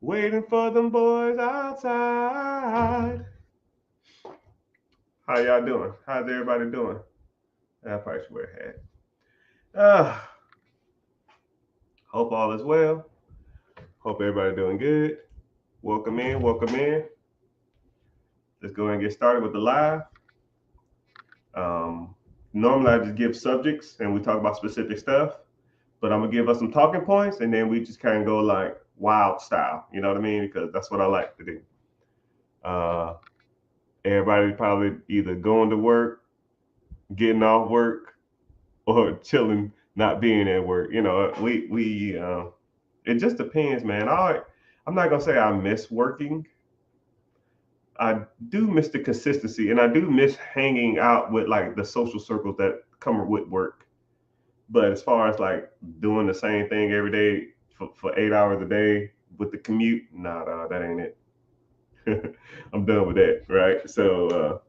Waiting for them boys outside. How y'all doing? How's everybody doing? I probably should wear a hat. Uh, Hope all is well. Hope everybody doing good. Welcome in, welcome in. Let's go ahead and get started with the live. Um, Normally I just give subjects and we talk about specific stuff, but I'm gonna give us some talking points and then we just kind of go like wild style. You know what I mean? Because that's what I like to do. Uh, Everybody probably either going to work, getting off work, or chilling, not being at work. It just depends, man. I'm not gonna say I miss working. I do miss the consistency, and I do miss hanging out with like the social circles that come with work. But as far as like doing the same thing every day for 8 hours a day with the commute, nah, that ain't it. I'm done with that, right? So,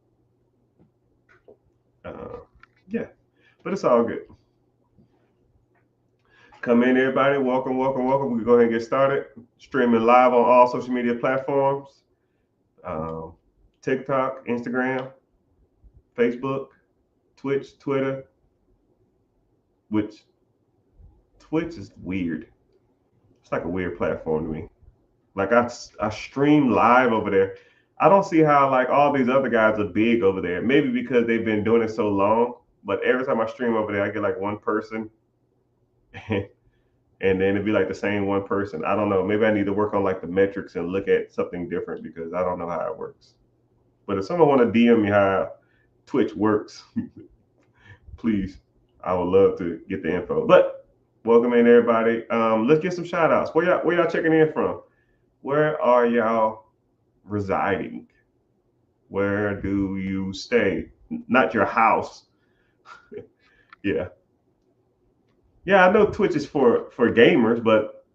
yeah, but it's all good. Come in, everybody. Welcome, welcome, welcome. We can go ahead and get started. Streaming live on all social media platforms, um, TikTok, Instagram, Facebook, Twitch, Twitter. Which Twitch is weird. It's like a weird platform to me. Like I stream live over there. I don't see how like all these other guys are big over there. Maybe because they've been doing it so long. But every time I stream over there, I get like one person, and then it'd be like the same one person. I don't know. Maybe I need to work on like the metrics and look at something different because I don't know how it works. But if someone want to DM me how Twitch works, please, I would love to get the info. But welcome in everybody. Let's get some shout outs. Where y'all checking in from? Where are y'all residing? Where do you stay? Not your house. Yeah. Yeah, I know Twitch is for gamers, but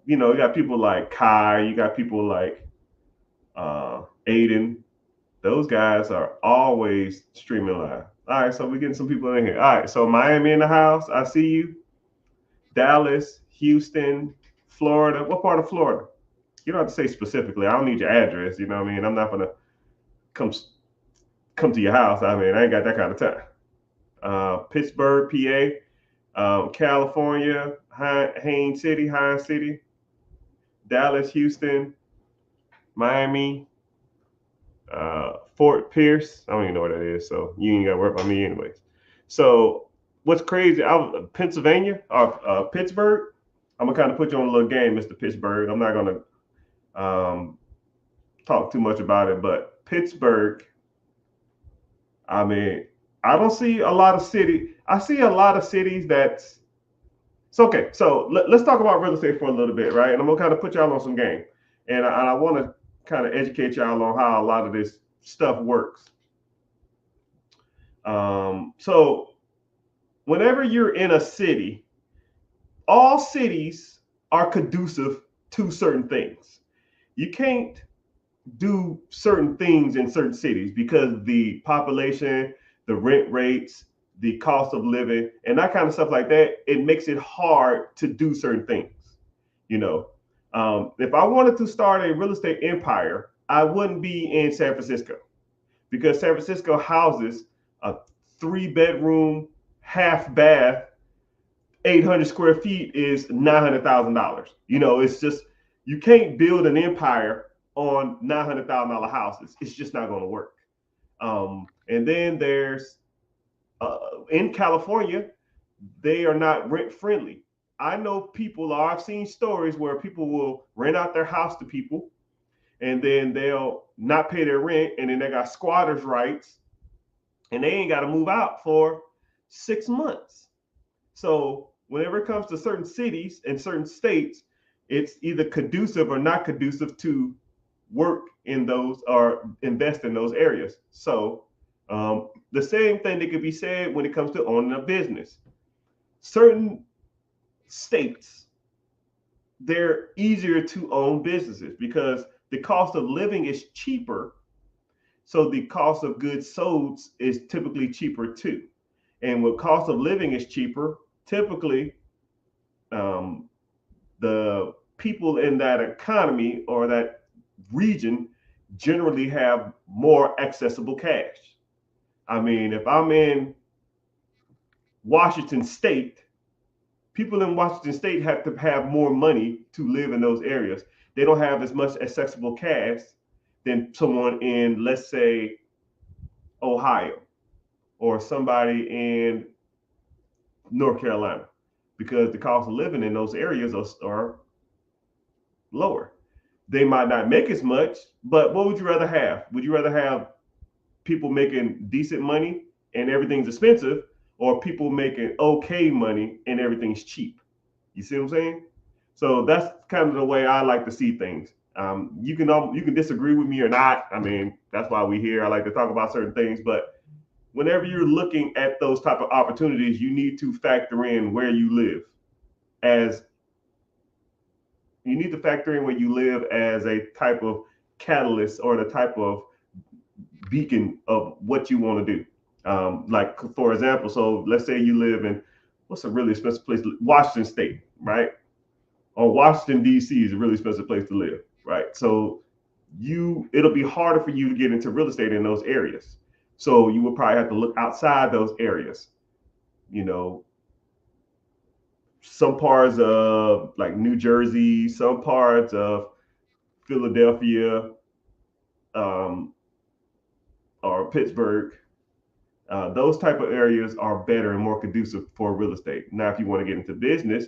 you got people like Kai, you got people like Aiden. Those guys are always streaming live. All right, so we're getting some people in here. All right, so Miami in the house. I see you. Dallas, Houston, Florida. What part of Florida? You don't have to say specifically. I don't need your address. You know what I mean? I'm not gonna come come to your house. I mean, I ain't got that kind of time. Pittsburgh, PA, California, Hines City, Dallas, Houston, Miami, Fort Pierce. I don't even know what that is, so you ain't got to work on me anyways. So what's crazy? I was Pennsylvania or Pittsburgh. I'm gonna kind of put you on a little game, Mr. Pittsburgh. I'm not gonna um, talk too much about it, but Pittsburgh. I mean, I don't see a lot of city. I see a lot of cities that's. So okay, so let's talk about real estate for a little bit, right? And I'm gonna kind of put y'all on some game, and I want to kind of educate y'all on how a lot of this stuff works. So whenever you're in a city, all cities are conducive to certain things. You can't do certain things in certain cities because the population, the rent rates, the cost of living, and that kind of stuff like that, it makes it hard to do certain things. You know, if I wanted to start a real estate empire, I wouldn't be in San Francisco because San Francisco houses a 3 bedroom, half bath, 800 square feet is $900,000. It's just, you can't build an empire on $900,000 houses. It's just not going to work. And then there's in California, they are not rent friendly. I know people, or I've seen stories where people will rent out their house to people and then they'll not pay their rent and then they got squatters' rights and they ain't got to move out for 6 months. So whenever it comes to certain cities and certain states, it's either conducive or not conducive to work in those or invest in those areas. So the same thing that could be said when it comes to owning a business. Certain states, they're easier to own businesses because the cost of living is cheaper. So the cost of goods sold is typically cheaper too. And when cost of living is cheaper, typically um, the people in that economy or that region generally have more accessible cash. I mean, if I'm in Washington State, people in Washington State have to have more money to live in those areas. They don't have as much accessible cash than someone in, let's say, Ohio or somebody in North Carolina, because the cost of living in those areas are lower. They might not make as much, but what would you rather have? Would you rather have people making decent money and everything's expensive, or people making okay money and everything's cheap? You see what I'm saying? So that's kind of the way I like to see things. You can disagree with me or not. I mean, that's why we're here. I like to talk about certain things, but whenever you're looking at those type of opportunities, you need to factor in where you live as you need to factor in where you live as a type of catalyst or the type of beacon of what you want to do. Like for example, so let's say you live in what's a really expensive place, Washington State, right? Or Washington D.C. is a really expensive place to live, right? So it'll be harder for you to get into real estate in those areas. So you will probably have to look outside those areas. You know, some parts of like New Jersey, some parts of Philadelphia, um, or Pittsburgh. Those type of areas are better and more conducive for real estate. Now, if you want to get into business,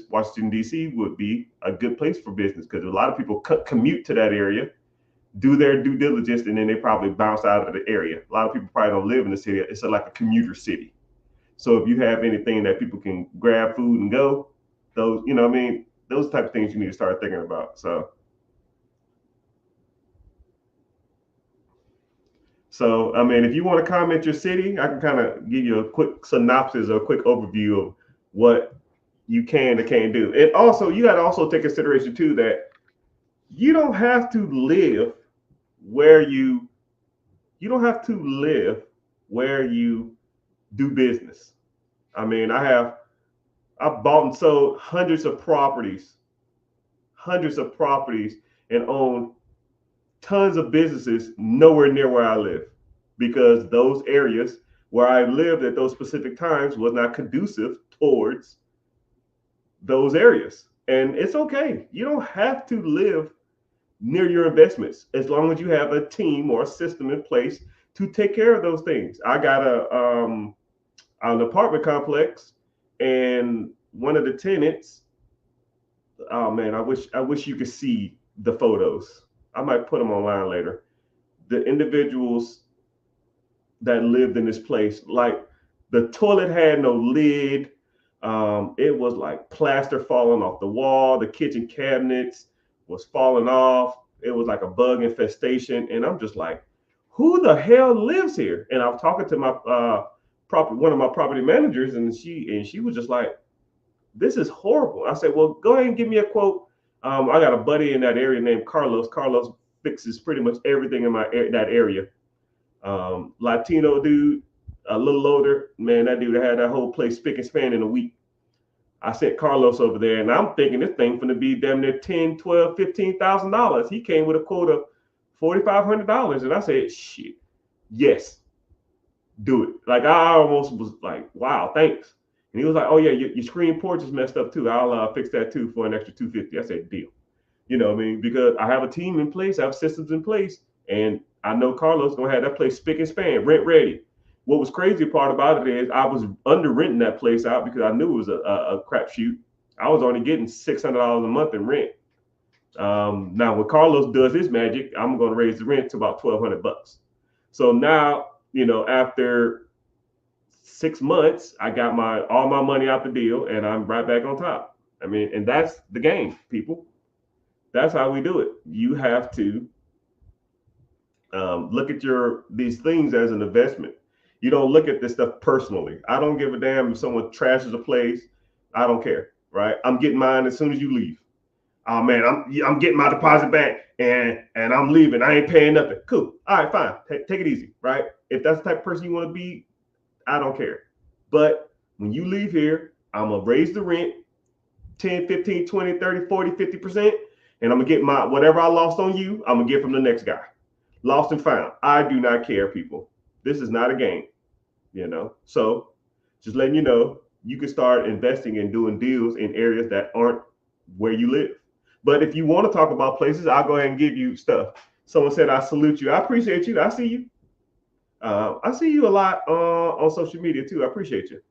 Washington D.C. would be a good place for business because a lot of people commute to that area, do their due diligence, and then they probably bounce out of the area. A lot of people probably don't live in the city. It's like a commuter city. So if you have anything that people can grab food and go, those, you know what I mean? Those type of things you need to start thinking about. So I mean, if you want to comment your city, I can kind of give you a quick synopsis or a quick overview of what you can and can't do. And also, you got to also take consideration too that you don't have to live where you don't have to live where you do business. I mean, I've bought and sold hundreds of properties, and own tons of businesses nowhere near where I live because those areas where I lived at those specific times was not conducive towards those areas. And it's okay. You don't have to live near your investments as long as you have a team or a system in place to take care of those things. I got an apartment complex, and one of the tenants, oh man, I wish you could see the photos. I might put them online later. The individuals that lived in this place, like the toilet had no lid. It was like plaster falling off the wall. The kitchen cabinets was falling off. It was like a bug infestation, and I'm just like, who the hell lives here? And I'm talking to my one of my property managers, and she was just like, this is horrible. I said, well, go ahead and give me a quote. I got a buddy in that area named Carlos. Carlos fixes pretty much everything in that area. Latino dude, a little older, man. That dude had that whole place spick and span in a week. I sent Carlos over there, and I'm thinking this thing going to be damn near $10, $12, $15,000. He came with a quote of $4,500, and I said, shit, yes, do it. Like I almost was like, wow, thanks. And he was like, oh yeah, your screen porch is messed up too. I'll fix that too for an extra $250. I said, deal. You know what I mean? Because I have a team in place, I have systems in place, and I know Carlos gonna have that place spick and span, rent ready. What was crazy part about it is I was under renting that place out because I knew it was a crapshoot. I was only getting $600 a month in rent. Now when Carlos does his magic, I'm gonna raise the rent to about $1,200. So now, you know, after 6 months, I got all my money out the deal, and I'm right back on top. I mean, and that's the game, people. That's how we do it. You have to look at these things as an investment. You don't look at this stuff personally. I don't give a damn if someone trashes a place. I don't care, right? I'm getting mine as soon as you leave. Oh man, I'm getting my deposit back, and I'm leaving. I ain't paying nothing. Cool. All right, fine. Take it easy, right? If that's the type of person you want to be, I don't care. But when you leave here, I'm gonna raise the rent. 10, 15, 20, 30, 40, 50%. And I'm going to get my whatever I lost on you, I'm going to get from the next guy. Lost and found. I do not care, people. This is not a game, you know? So just letting you know, you can start investing and doing deals in areas that aren't where you live. But if you want to talk about places, I'll go ahead and give you stuff. Someone said, I salute you. I appreciate you. I see you. I see you a lot on social media too. I appreciate you.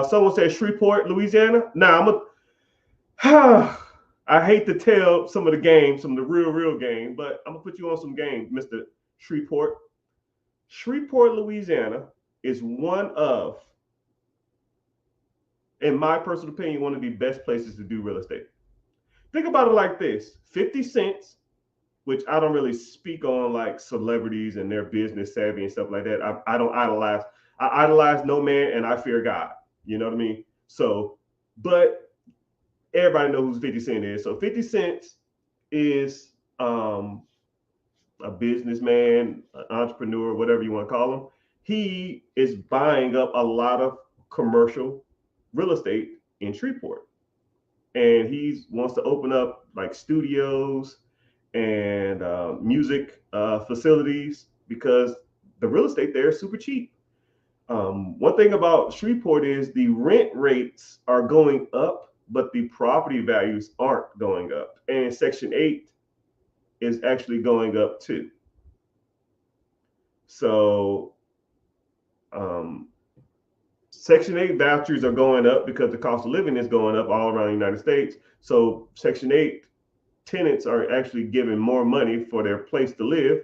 Someone said Shreveport, Louisiana. Now I hate to tell some of the games, some of the real game, but I'm gonna put you on some games, Mr. Shreveport. Shreveport, Louisiana is one of, in my personal opinion, one of the best places to do real estate. Think about it like this: 50 cents, which I don't really speak on like celebrities and their business savvy and stuff like that. I don't idolize. I idolize no man and I fear God. You know what I mean? So, but everybody knows who 50 Cent is. So 50 Cent is a businessman, an entrepreneur, whatever you want to call him. He is buying up a lot of commercial real estate in Shreveport. And he wants to open up like studios and music facilities because the real estate there is super cheap. One thing about Shreveport is the rent rates are going up, but the property values aren't going up. And Section 8 is actually going up too. So Section 8 vouchers are going up because the cost of living is going up all around the United States. So Section 8 tenants are actually giving more money for their place to live.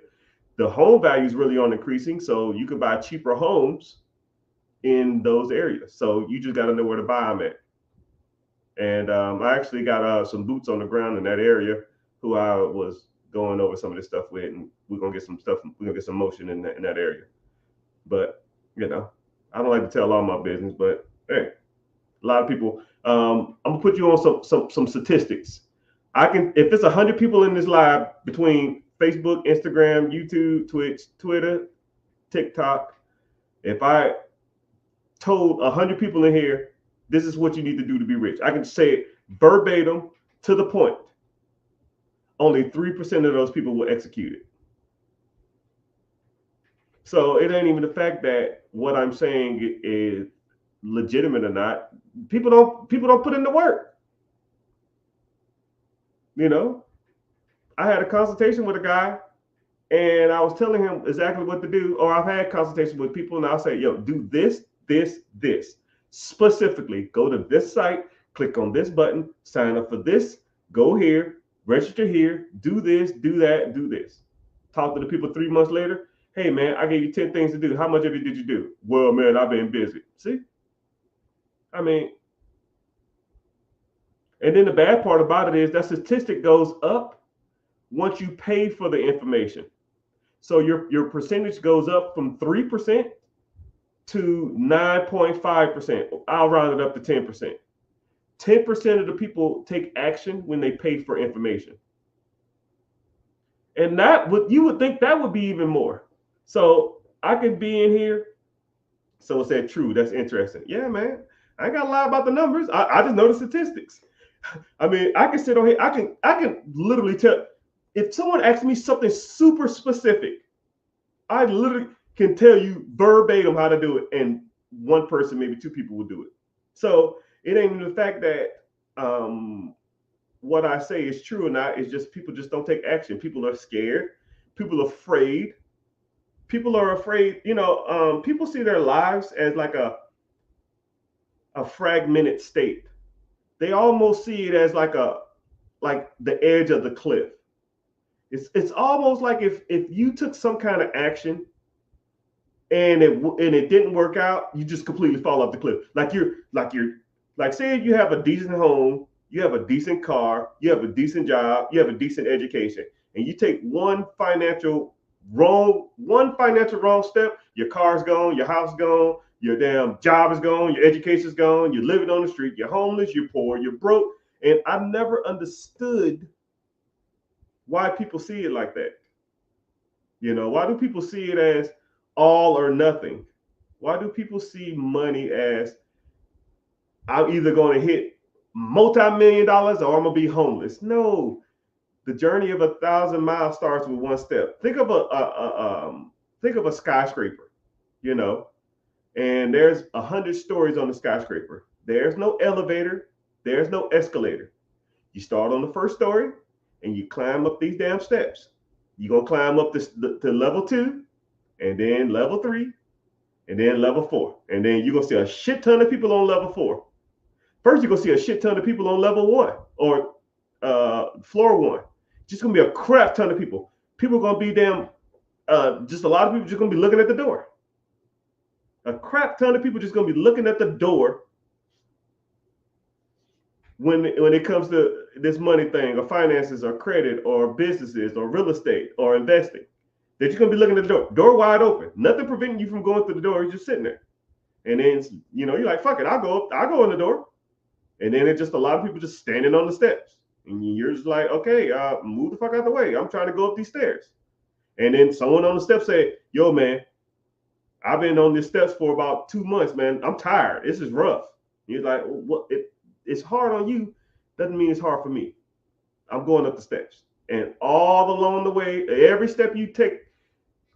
The home values really aren't increasing, so you can buy cheaper homes in those areas. So you just got to know where to buy them at. And I actually got some boots on the ground in that area who I was going over some of this stuff with, and we're gonna get some stuff. We're gonna get some motion in that area. But you know, I don't like to tell all my business, but hey, a lot of people. I'm gonna put you on some statistics. I can, if it's 100 people in this live between Facebook, Instagram, YouTube, Twitch, Twitter, TikTok. If I told 100 people in here, this is what you need to do to be rich, I can say it verbatim to the point. Only 3% of those people will execute it. So it ain't even the fact that what I'm saying is legitimate or not. People don't put in the work. You know, I had a consultation with a guy and I was telling him exactly what to do, or I've had consultations with people and I'll say, yo, do this. Specifically, go to this site, click on this button, sign up for this, go here, register here, do this, do that, do this. Talk to the people 3 months later. Hey, man, I gave you 10 things to do. How much of it did you do? Well, man, I've been busy. See? I mean, and then the bad part about it is that statistic goes up once you pay for the information. So your percentage goes up from 3% to 9.5%. I'll round it up to 10%. 10% of the people take action when they pay for information. And that would, you would think that would be even more. So I could be in here. Someone said, true, that's interesting. Yeah, man. I ain't gotta lie about the numbers. I just know the statistics. I mean, I can sit on here, I can literally tell if someone asks me something super specific, I literally can tell you verbatim how to do it, and one person, maybe 2 people will do it. So it ain't even the fact that what I say is true or not. It's just people just don't take action. People are scared. People are afraid. People are afraid. You know, people see their lives as like a fragmented state. They almost see it as like the edge of the cliff. It's almost like if you took some kind of action and it didn't work out, you just completely fall off the cliff. Like say you have a decent home, you have a decent car, you have a decent job, you have a decent education, and you take one financial wrong step, your car's gone, your house gone, your damn job is gone, your education's gone, you're living on the street, you're homeless, you're poor, you're broke. And I've never understood why people see it like that. You know, why do people see it as all or nothing? Why do people see money as I'm either going to hit multi-million dollars or I'm gonna be homeless. No, the journey of 1,000 miles starts with one step. Think of a skyscraper, you know, and there's 100 stories on the skyscraper. There's no elevator, there's no escalator. You start on the first story and you climb up these damn steps. You're gonna climb up to level 2, and then level 3, and then level 4. And then you're gonna see a shit ton of people on level 4. First, you're gonna see a shit ton of people on level 1 or floor 1. Just gonna be a crap ton of people. People gonna be damn just a lot of people just gonna be looking at the door. A crap ton of people just gonna be looking at the door when it comes to this money thing or finances or credit or businesses or real estate or investing. They're just gonna be looking at the door wide open. Nothing preventing you from going through the door. You're just sitting there. And then you're like, fuck it, I'll go in the door. And then it's just a lot of people just standing on the steps. And you're just like, okay, move the fuck out of the way. I'm trying to go up these stairs. And then someone on the steps say, yo, man, I've been on these steps for about 2 months, man. I'm tired. This is rough. You're like, well, it's hard on you. Doesn't mean it's hard for me. I'm going up the steps. And all along the way, every step you take,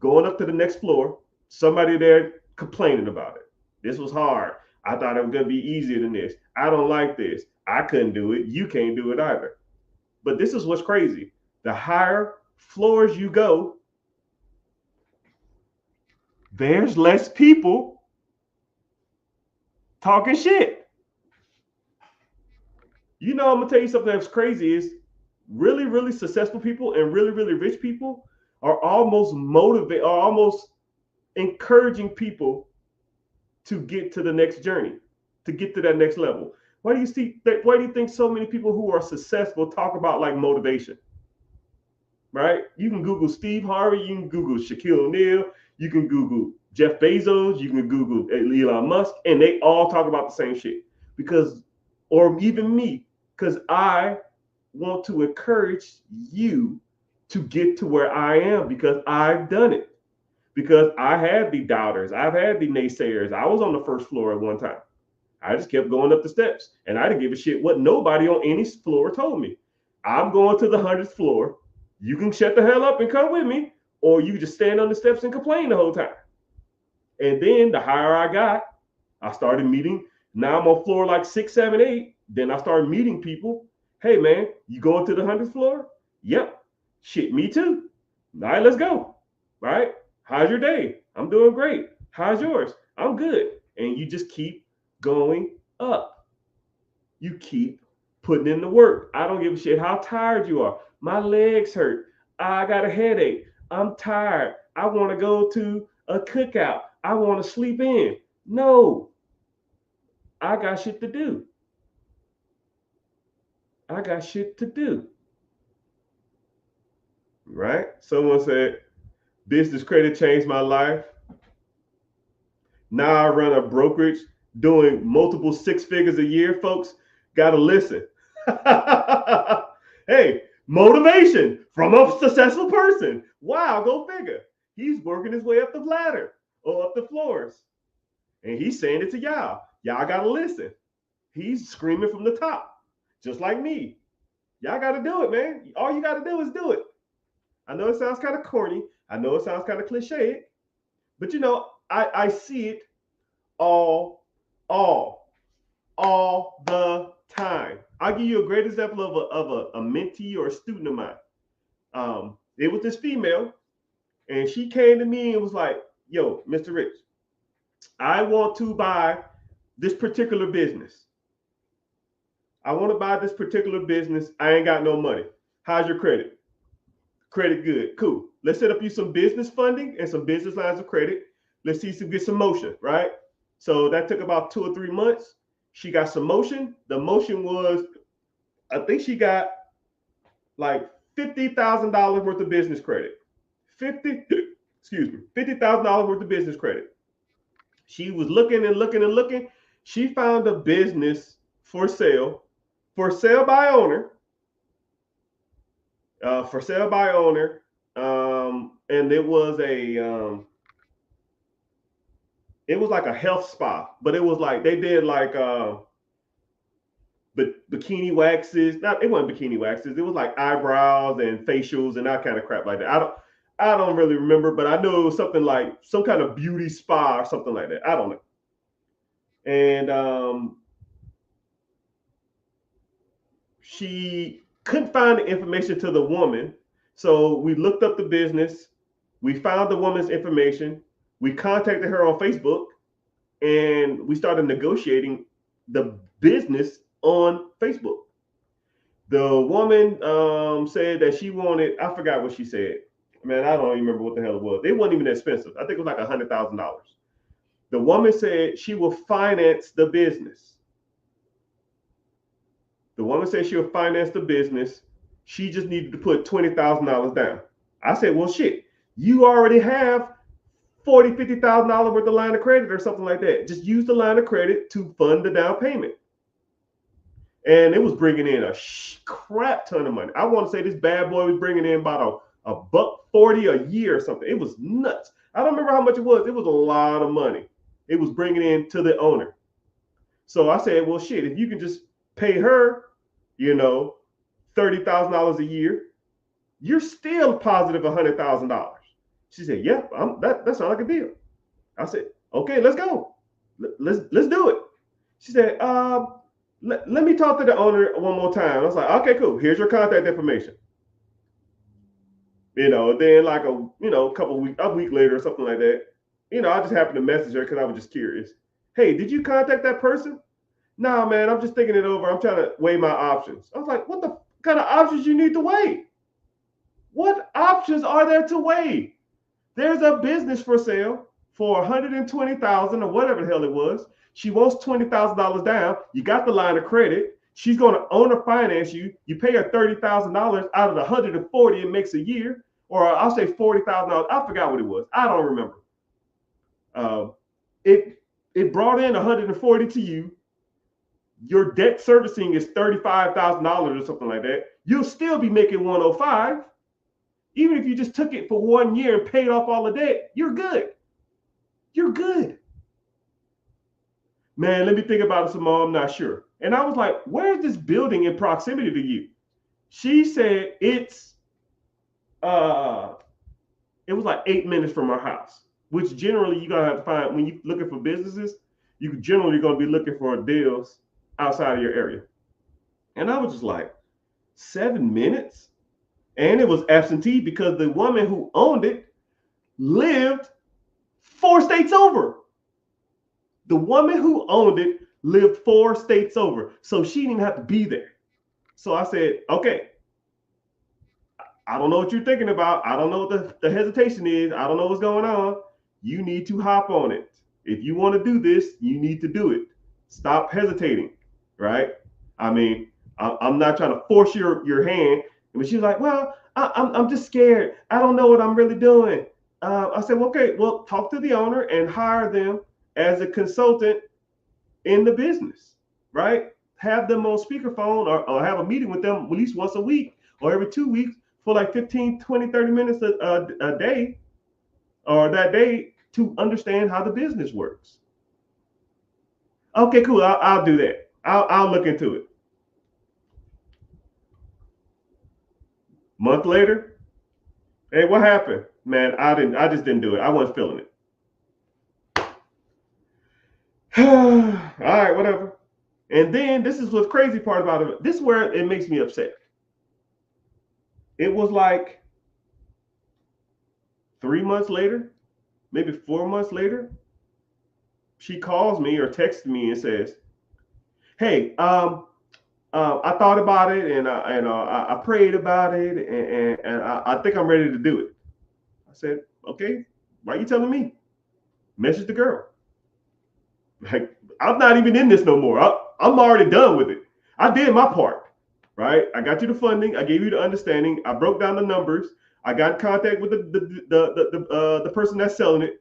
going up to the next floor, somebody there complaining about it. This was hard. I thought it was going to be easier than this. I don't like this. I couldn't do it. You can't do it either. But this is what's crazy. The higher floors you go, there's less people talking shit. You know, I'm going to tell you something that's crazy is really, really successful people and really, really rich people are almost encouraging people to get to the next journey, to get to that next level. Why do you think so many people who are successful talk about like motivation? Right? You can Google Steve Harvey, you can Google Shaquille O'Neal, you can Google Jeff Bezos, you can Google Elon Musk, and they all talk about the same shit. Or even me, because I want to encourage you to get to where I am because I've done it. Because I had the doubters, I've had the naysayers. I was on the first floor at one time. I just kept going up the steps, and I didn't give a shit what nobody on any floor told me. I'm going to the 100th floor. You can shut the hell up and come with me, or you just stand on the steps and complain the whole time. And then the higher I got, I started meeting. Now I'm on floor like 6, 7, 8. Then I started meeting people. Hey, man, you going to the 100th floor? Yep. Shit, me too. All right, let's go. All right. How's your day? I'm doing great. How's yours? I'm good. And you just keep going up. You keep putting in the work. I don't give a shit how tired you are. My legs hurt. I got a headache. I'm tired. I want to go to a cookout. I want to sleep in. No. I got shit to do. I got shit to do. Right? Someone said, business credit changed my life. Now I run a brokerage doing multiple 6 figures a year, folks. Gotta listen. Hey, motivation from a successful person. Wow, go figure. He's working his way up the ladder or up the floors. And he's saying it to y'all. Y'all gotta listen. He's screaming from the top, just like me. Y'all gotta do it, man. All you gotta do is do it. I know it sounds kind of corny. I know it sounds kind of cliche, but you know, I see it all the time. I'll give you a great example of a mentee or a student of mine. It was this female, and she came to me and was like, yo, Mr. Rich, I want to buy this particular business. I want to buy this particular business. I ain't got no money. How's your credit? Credit good. Cool. Let's set up you some business funding and some business lines of credit. Let's see some get some motion, right? So that took about 2 or 3 months. She got some motion. The motion was, I think she got like $50,000 worth of business credit. $50,000 worth of business credit. She was looking and looking and looking. She found a business for sale by owner. And it was it was like a health spa, but it was like they did like but bikini waxes. Not, it wasn't bikini waxes. It was like eyebrows and facials and that kind of crap like that. I don't really remember, but I know it was something like some kind of beauty spa or something like that. I don't know. And she couldn't find the information to the woman. So we looked up the business. We found the woman's information. We contacted her on Facebook and we started negotiating the business on Facebook. The woman said that she wanted, I forgot what she said. Man, I don't even remember what the hell it was. It wasn't even expensive. I think it was like $100,000. The woman said she will finance the business. The woman said she will finance the business. She just needed to put $20,000 down. I said, well, shit, you already have $40,000, $50,000 worth of line of credit or something like that. Just use the line of credit to fund the down payment. And it was bringing in a crap ton of money. I want to say this bad boy was bringing in about a $140 a year or something. It was nuts. I don't remember how much it was. It was a lot of money. It was bringing in to the owner. So I said, well, shit, if you can just pay her, $30,000 a year, you're still positive $100,000. She said, yeah, that sounds like a deal. I said, okay, let's go. Let's do it. She said, let me talk to the owner one more time. I was like, okay, cool. Here's your contact information. Then like a week later or something like that, I just happened to message her because I was just curious. Hey, did you contact that person? No, man, I'm just thinking it over. I'm trying to weigh my options. I was like, what the kind of options you need to weigh? What options are there to weigh? There's a business for sale for $120,000 or whatever the hell it was. She wants $20,000 down. You got the line of credit. She's going to owner finance you. You pay her $30,000 out of the $140 it makes a year, or I'll say $40,000. I forgot what it was. I don't remember. It brought in $140 to you. Your debt servicing is $35,000 or something like that. You'll still be making $105. Even if you just took it for 1 year and paid off all the debt, you're good. You're good. Man, let me think about it some more. I'm not sure. And I was like, where's this building in proximity to you? She said it was like 8 minutes from our house, which generally you're going to have to find when you're looking for businesses, you generally going to be looking for deals outside of your area. And I was just like, 7 minutes? And it was absentee because the woman who owned it lived 4 states over. The woman who owned it lived 4 states over. So she didn't have to be there. So I said, okay, I don't know what you're thinking about. I don't know what the hesitation is. I don't know what's going on. You need to hop on it. If you want to do this, you need to do it. Stop hesitating, right? I mean, I'm not trying to force your hand. But she was like, well, I'm just scared. I don't know what I'm really doing. I said, well, okay, well, talk to the owner and hire them as a consultant in the business, right? Have them on speakerphone or have a meeting with them at least once a week or every 2 weeks for like 15, 20, 30 minutes a day or that day to understand how the business works. Okay, cool. I'll do that. I'll look into it. Month later, hey, what happened? Man, I just didn't do it. I wasn't feeling it. All right, whatever. And then this is what's crazy part about it. This is where it makes me upset. It was like 3 months later, maybe 4 months later, she calls me or texts me and says, hey, I thought about it and I prayed about it and I think I'm ready to do it. I said, okay, why are you telling me? Message the girl. Like, I'm not even in this no more. I'm already done with it. I did my part, right? I got you the funding. I gave you the understanding. I broke down the numbers. I got in contact with the person that's selling it.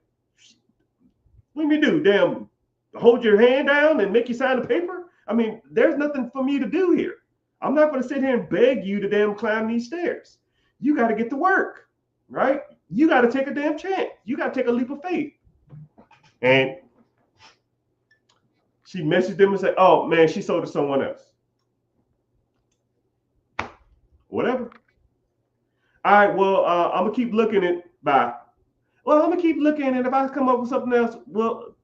What do you do? Damn, hold your hand down and make you sign the paper? I mean, there's nothing for me to do here. I'm not going to sit here and beg you to damn climb these stairs. You got to get to work, right? You got to take a damn chance. You got to take a leap of faith. And she messaged them and said, oh, man, she sold to someone else. whatever. All right, well, I'm gonna keep looking at bye. Well, I'm gonna keep looking, and if I come up with something else, well,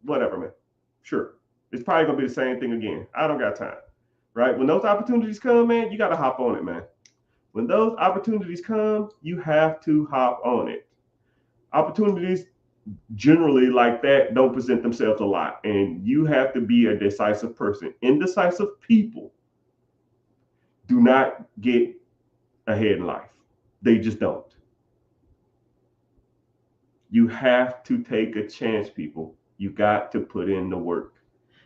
whatever, man. Sure, it's probably gonna be the same thing again. I don't got time, right? When those opportunities come, man, you gotta hop on it, man. When those opportunities come, you have to hop on it. Opportunities generally like that don't present themselves a lot, and you have to be a decisive person. Indecisive people do not get ahead in life. They just don't. You have to take a chance, people. You got to put in the work,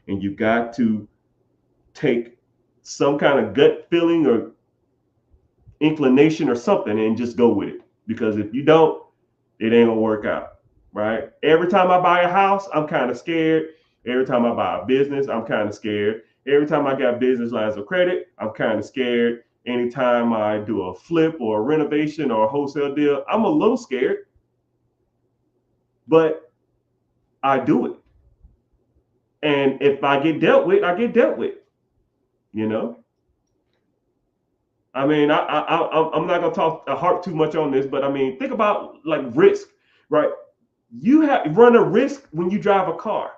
and you got to take some kind of gut feeling or inclination or something and just go with it. Because if you don't, it ain't gonna work out, right? Every time I buy a house, I'm kind of scared. Every time I buy a business, I'm kind of scared. Every time I got business lines of credit, I'm kind of scared. Anytime I do a flip or a renovation or a wholesale deal, I'm a little scared, but I do it. And if I get dealt with, I get dealt with. You know, I mean, I'm not gonna talk harp too much on this, but I mean, think about like risk, right? You have run a risk when you drive a car.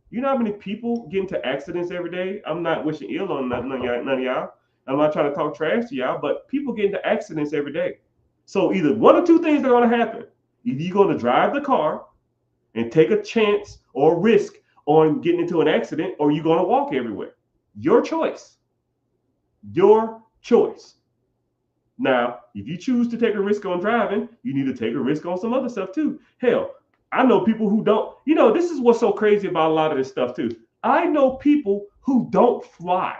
You know how many people get into accidents every day? I'm not wishing ill on none of y'all. I'm not trying to talk trash to y'all, but people get into accidents every day. So either one or two things are going to happen. Either you're going to drive the car and take a chance or risk on getting into an accident, or you're going to walk everywhere. Your choice. Your choice. Now, if you choose to take a risk on driving, you need to take a risk on some other stuff too. Hell, I know people who don't, this is what's so crazy about a lot of this stuff too. I know people who don't fly.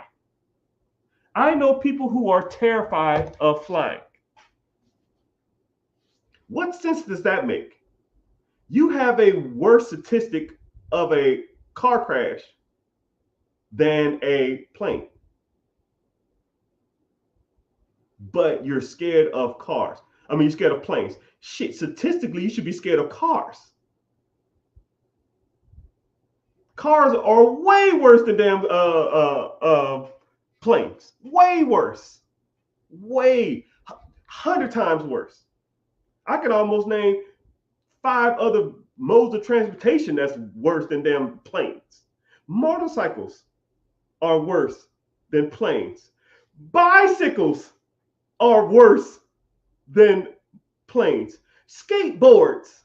I know people who are terrified of flying. What sense does that make? You have a worse statistic of a car crash than a plane, but you're scared of cars. I mean, you're scared of planes. Shit, statistically, you should be scared of cars. Cars are way worse than damn planes. Way worse. Way 100 times worse. I could almost name 5 other modes of transportation that's worse than damn planes. Motorcycles are worse than planes. Bicycles are worse than planes. Skateboards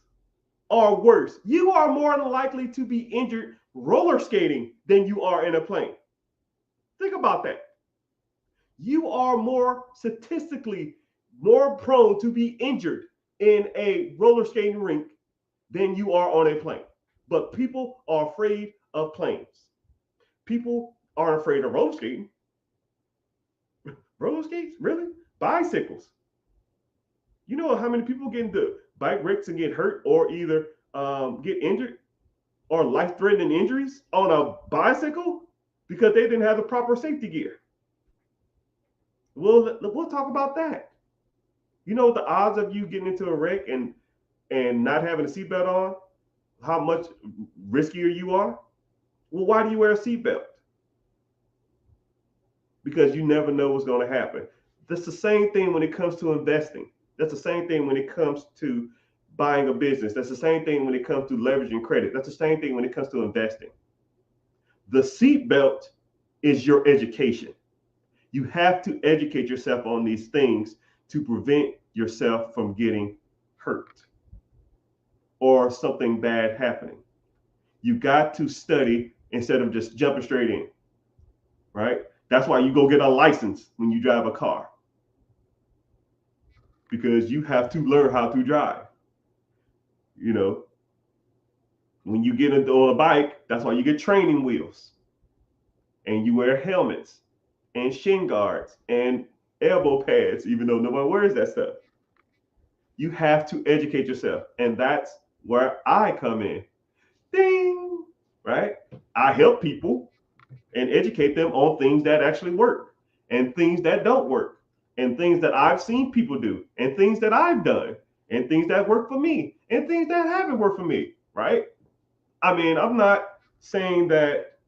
are worse. You are more likely to be injured roller skating than you are in a plane. Think about that. You are more statistically more prone to be injured in a roller skating rink than you are on a plane. But people are afraid of planes. People aren't afraid of roller skating. Roller skates? Really? Bicycles. You know how many people get into bike wrecks and get hurt or either get injured or life-threatening injuries on a bicycle because they didn't have the proper safety gear? We'll talk about that. You know the odds of you getting into a wreck and not having a seatbelt on, how much riskier you are? Well, why do you wear a seatbelt? Because you never know what's going to happen. That's the same thing when it comes to investing. That's the same thing when it comes to buying a business. That's the same thing when it comes to leveraging credit. That's the same thing when it comes to investing. The seatbelt is your education. You have to educate yourself on these things to prevent yourself from getting hurt or something bad happening. You got to study instead of just jumping straight in, right? That's why you go get a license when you drive a car, because you have to learn how to drive. You know, when you get on a bike, that's why you get training wheels and you wear helmets and shin guards and elbow pads, even though nobody wears that stuff. You have to educate yourself. And that's where I come in. Ding, right? I help people and educate them on things that actually work and things that don't work and things that I've seen people do and things that I've done and things that work for me and things that haven't worked for me, right? I mean, I'm not saying that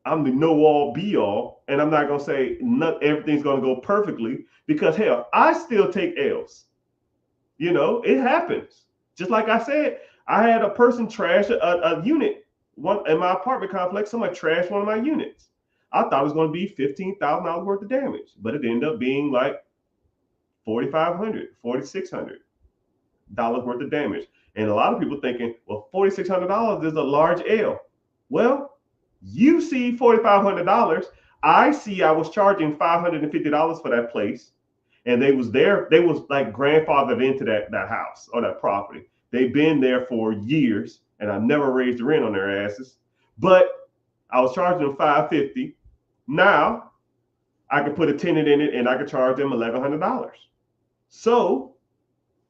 I'm the know all be all, and I'm not gonna say not everything's gonna go perfectly because hell, I still take L's. You know, it happens. Just like I said, I had a person trash a unit one in my apartment complex. Somebody trashed one of my units. I thought it was going to be $15,000 worth of damage, but it ended up being like $4,500, $4,600 worth of damage. And a lot of people thinking, well, $4,600 is a large L. Well, you see $4,500. I see I was charging $550 for that place, and they was there. They was like grandfathered into that house or that property. They've been there for years, and I never raised the rent on their asses. But I was charging them $550. Now I could put a tenant in it, and I could charge them $1,100. So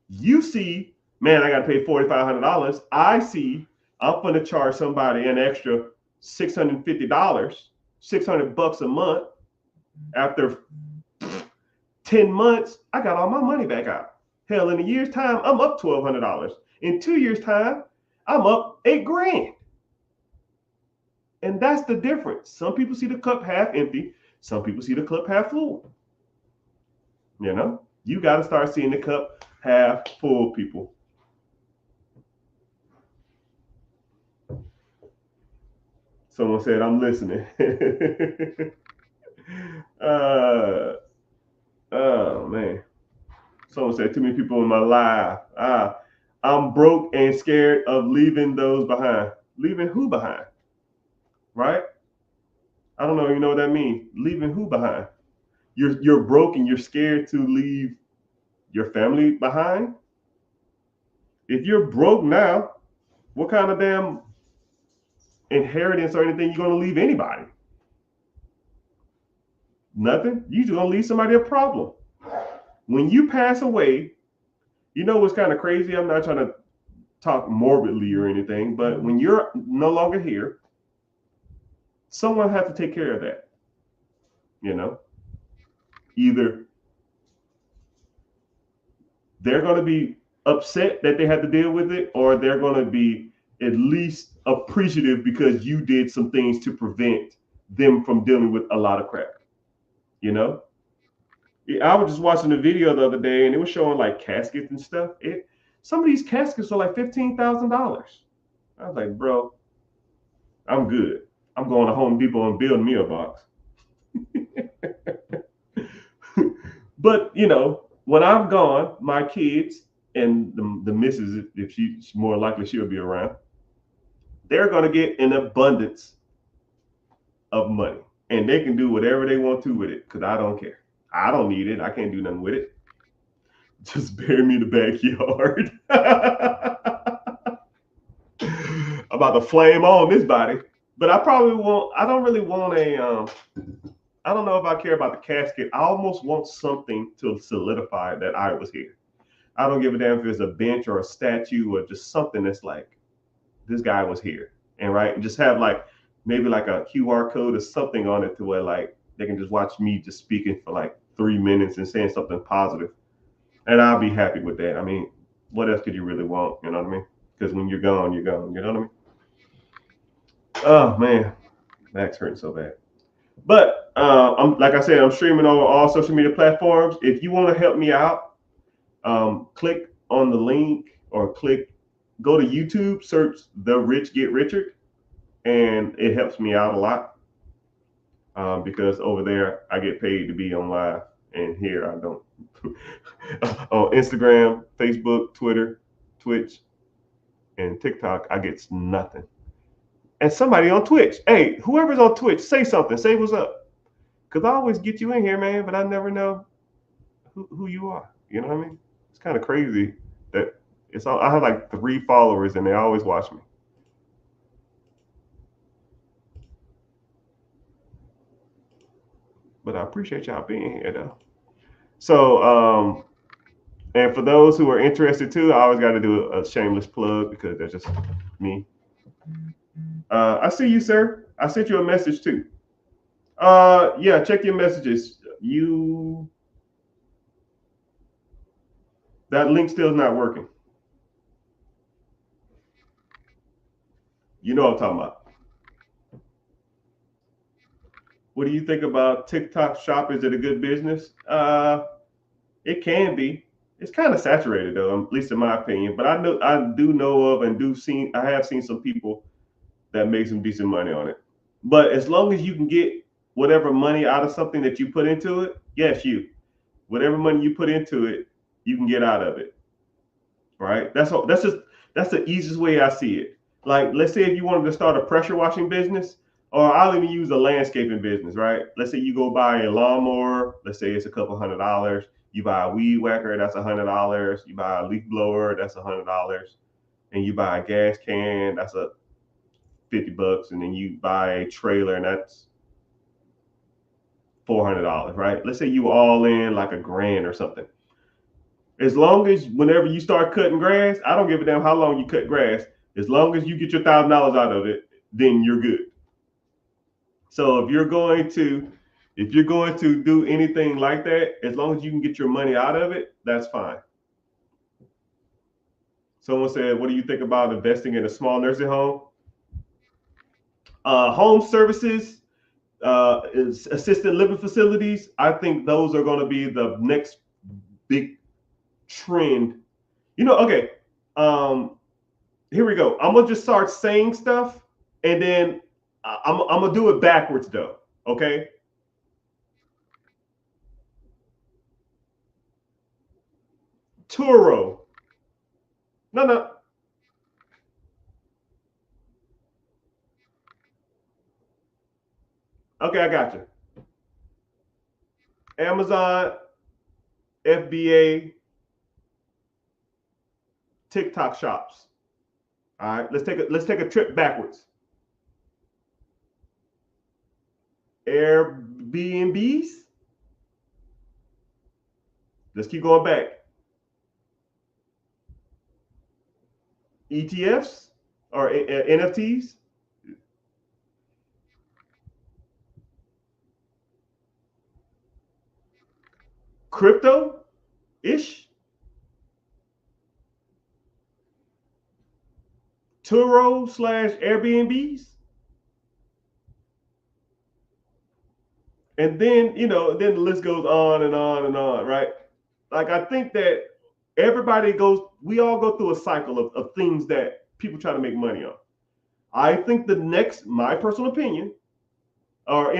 you see, man, I got to pay $4,500. I see I'm going to charge somebody an extra $650, $600 a month. After 10 months, I got all my money back out. Hell, in a year's time, I'm up $1,200. In 2 years' time, I'm up $8,000. And that's the difference. Some people see the cup half empty. Some people see the cup half full. You know, you got to start seeing the cup half full, people. Someone said, I'm listening. Oh, man. Someone said, too many people in my life. I'm broke and scared of leaving those behind. Leaving who behind? Right? I don't know. You know what that means? Leaving who behind? You're broke and you're scared to leave your family behind. If you're broke now, what kind of damn inheritance or anything you're gonna leave anybody? Nothing. You're just gonna leave somebody a problem. When you pass away, you know what's kind of crazy? I'm not trying to talk morbidly or anything, but when you're no longer here, someone has to take care of that. You know, either they're going to be upset that they had to deal with it, or they're going to be at least appreciative because you did some things to prevent them from dealing with a lot of crap. You know, I was just watching a video the other day, and it was showing like caskets and stuff. Some of these caskets are like $15,000. I was like, bro, I'm good. I'm going to Home Depot and building me a box. But you know, when I'm gone, my kids and the missus, if she's more likely she'll be around, they're gonna get an abundance of money, and they can do whatever they want to with it because I don't care. I don't need it. I can't do nothing with it. Just bury me in the backyard. I'm about to flame on this body, but I probably won't. I don't really want a. I don't know if I care about the casket. I almost want something to solidify that I was here. I don't give a damn if it's a bench or a statue or just something that's like, this guy was here. And right, just have like maybe like a QR code or something on it to where like they can just watch me just speaking for like 3 minutes and saying something positive. And I'll be happy with that. I mean, what else could you really want? You know what I mean? Because when you're gone, you're gone. You know what I mean? Oh man, back's hurting so bad. But I'm like I said, I'm streaming on all social media platforms. If you want to help me out, click on the link or go to YouTube, search The Rich Get Richard, and it helps me out a lot because over there I get paid to be on live, and here I don't. On Instagram, Facebook, Twitter, Twitch, and TikTok, I get nothing. And somebody on Twitch, hey, whoever's on Twitch, say something, say what's up, because I always get you in here, man, but I never know who you are. You know what I mean? It's kind of crazy that it's all. I have like 3 followers, and they always watch me. But I appreciate y'all being here, though. So, and for those who are interested too, I always got to do a shameless plug because that's just me. I see you, sir. I sent you a message too. Yeah, check your messages. That link still is not working. You know what I'm talking about. What do you think about TikTok Shop? Is it a good business? It can be. It's kind of saturated though, at least in my opinion. But I do know of and I have seen some people that make some decent money on it. But as long as you can get whatever money out of something that you put into it, yes, whatever money you put into it, you can get out of it. Right? That's the easiest way I see it. Like, let's say if you wanted to start a pressure washing business, or I'll even use a landscaping business, right? Let's say you go buy a lawnmower, let's say it's a couple $100. You buy a weed whacker, that's $100. You buy a leaf blower, that's $100. And you buy a gas can, that's a $50, and then you buy a trailer, and that's $400, right? Let's say you all in like a grand or something. As long as whenever you start cutting grass, I don't give a damn how long you cut grass. As long as you get your $1,000 out of it, then you're good. So if you're going to do anything like that, as long as you can get your money out of it, that's fine. Someone said, "What do you think about investing in a small nursing home?" Home services, assisted living facilities. I think those are going to be the next big trend. Okay. Here we go. I'm gonna just start saying stuff, and then I'm gonna do it backwards though. Okay. Turo. No, no. Okay, I got you. Amazon, FBA, TikTok shops. All right. Let's take a trip backwards. Airbnbs. Let's keep going back. ETFs or NFTs. Crypto ish. Turo slash Airbnbs. And then the list goes on and on and on, right? Like, I think that we all go through a cycle of things that people try to make money on. I think my personal opinion, or I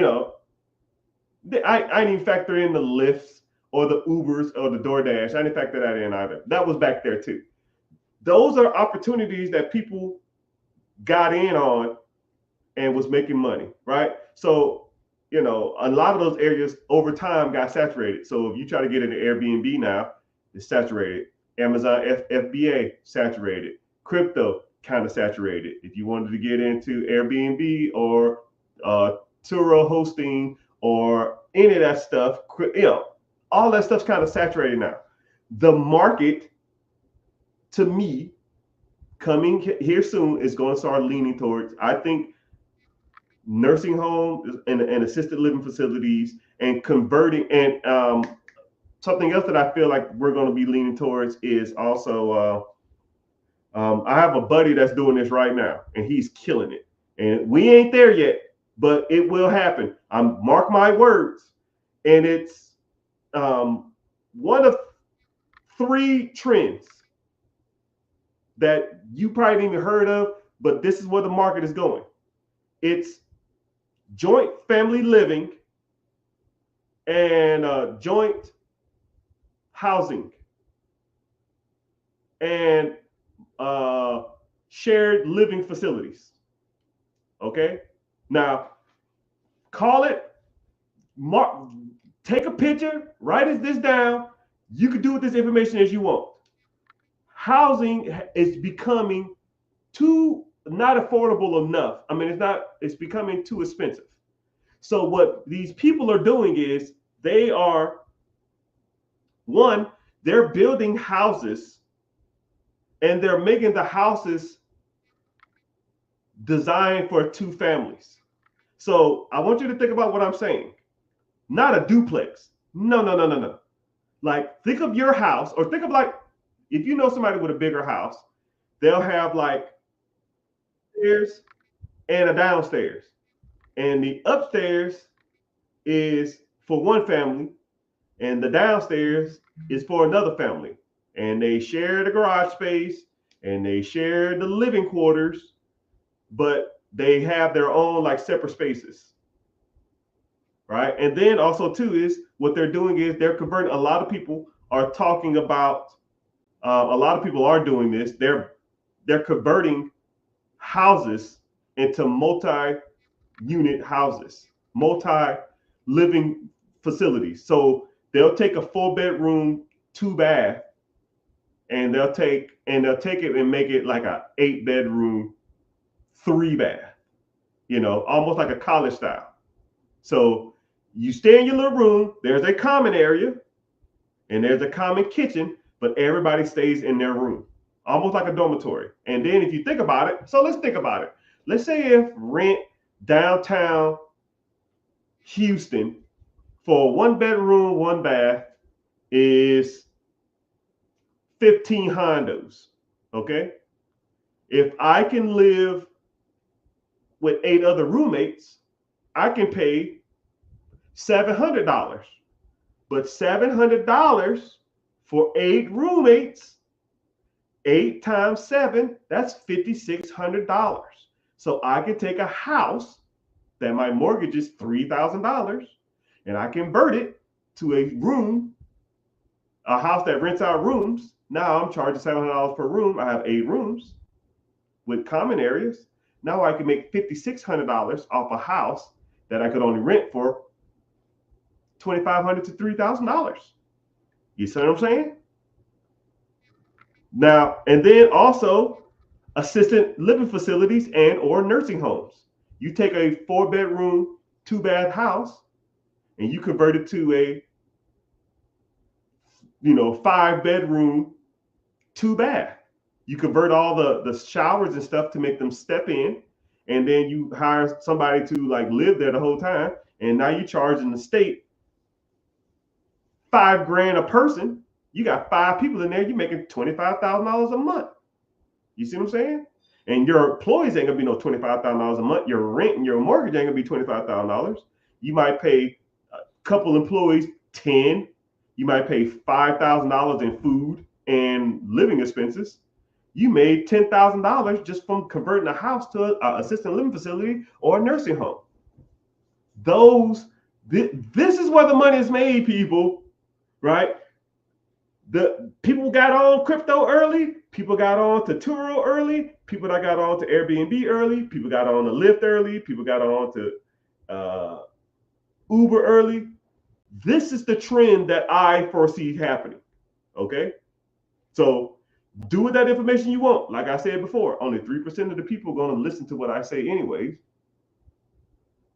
didn't even factor in the Lyfts or the Ubers or the DoorDash. I didn't factor that in either. That was back there too. Those are opportunities that people got in on and was making money, right? So, a lot of those areas over time got saturated. So if you try to get into Airbnb now, it's saturated. Amazon FBA saturated. Crypto kind of saturated. If you wanted to get into Airbnb or Turo hosting or any of that stuff, all that stuff's kind of saturated now. The market, to me, coming here soon is going to start leaning towards, I think, nursing homes and assisted living facilities, and converting. And something else that I feel like we're going to be leaning towards is also, I have a buddy that's doing this right now, and he's killing it. And we ain't there yet, but it will happen. Mark my words. And it's one of three trends that you probably didn't even heard of, but this is where the market is going. It's joint family living and joint housing and shared living facilities. Okay, now call it, mark, take a picture, write this down. You can do with this information as you want. Housing is becoming too not affordable enough. I mean, it's becoming too expensive. So what these people are doing is one, they're building houses, and they're making the houses designed for two families. So I want you to think about what I'm saying. Not a duplex. No, no, no, no, no. Like, think of your house, or think of, like, if you know somebody with a bigger house, they'll have like stairs and a downstairs. And the upstairs is for one family, and the downstairs is for another family, and they share the garage space and they share the living quarters, but they have their own like separate spaces, right? And then also too is what they're doing is they're converting. A lot of people are talking about. A lot of people are doing this. They're converting houses into multi-unit houses, multi-living facilities. So they'll take a 4-bedroom, 2-bath, and they'll take it and make it like a 8-bedroom, 3-bath. Almost like a college style. So you stay in your little room. There's a common area, and there's a common kitchen, but everybody stays in their room, almost like a dormitory. And then if you think about it, so let's think about it. Let's say if rent downtown Houston for a 1-bedroom, 1-bath is 15 hondos. Okay. If I can live with 8 other roommates, I can pay $700. But $700 for 8 roommates, 8 times 7, that's $5,600. So I can take a house that my mortgage is $3,000 and I convert it to a house that rents out rooms. Now I'm charging $700 per room. I have 8 rooms with common areas. Now I can make $5,600 off a house that I could only rent for $2,500 to $3,000. You see what I'm saying? Now, and then also assisted living facilities and or nursing homes. You take a 4-bedroom, 2-bath house and you convert it to a 5-bedroom, 2-bath. You convert all the showers and stuff to make them step in, and then you hire somebody to like live there the whole time, and now you're charging the state $5,000 a person. You got 5 people in there, you're making $25,000 a month. You see what I'm saying? And your employees ain't gonna be no $25,000 a month. Your rent and your mortgage ain't gonna be $25,000. You might pay a couple employees 10. You might pay $5,000 in food and living expenses. You made $10,000 just from converting a house to an assisted living facility or a nursing home. This is where the money is made, people, right? The people got on crypto early. People got on to Turo early. People that got on to Airbnb early. People got on to Lyft early. People got on to Uber early. This is the trend that I foresee happening. Okay, so do with that information you want. Like I said before, only 3% of the people are going to listen to what I say anyways.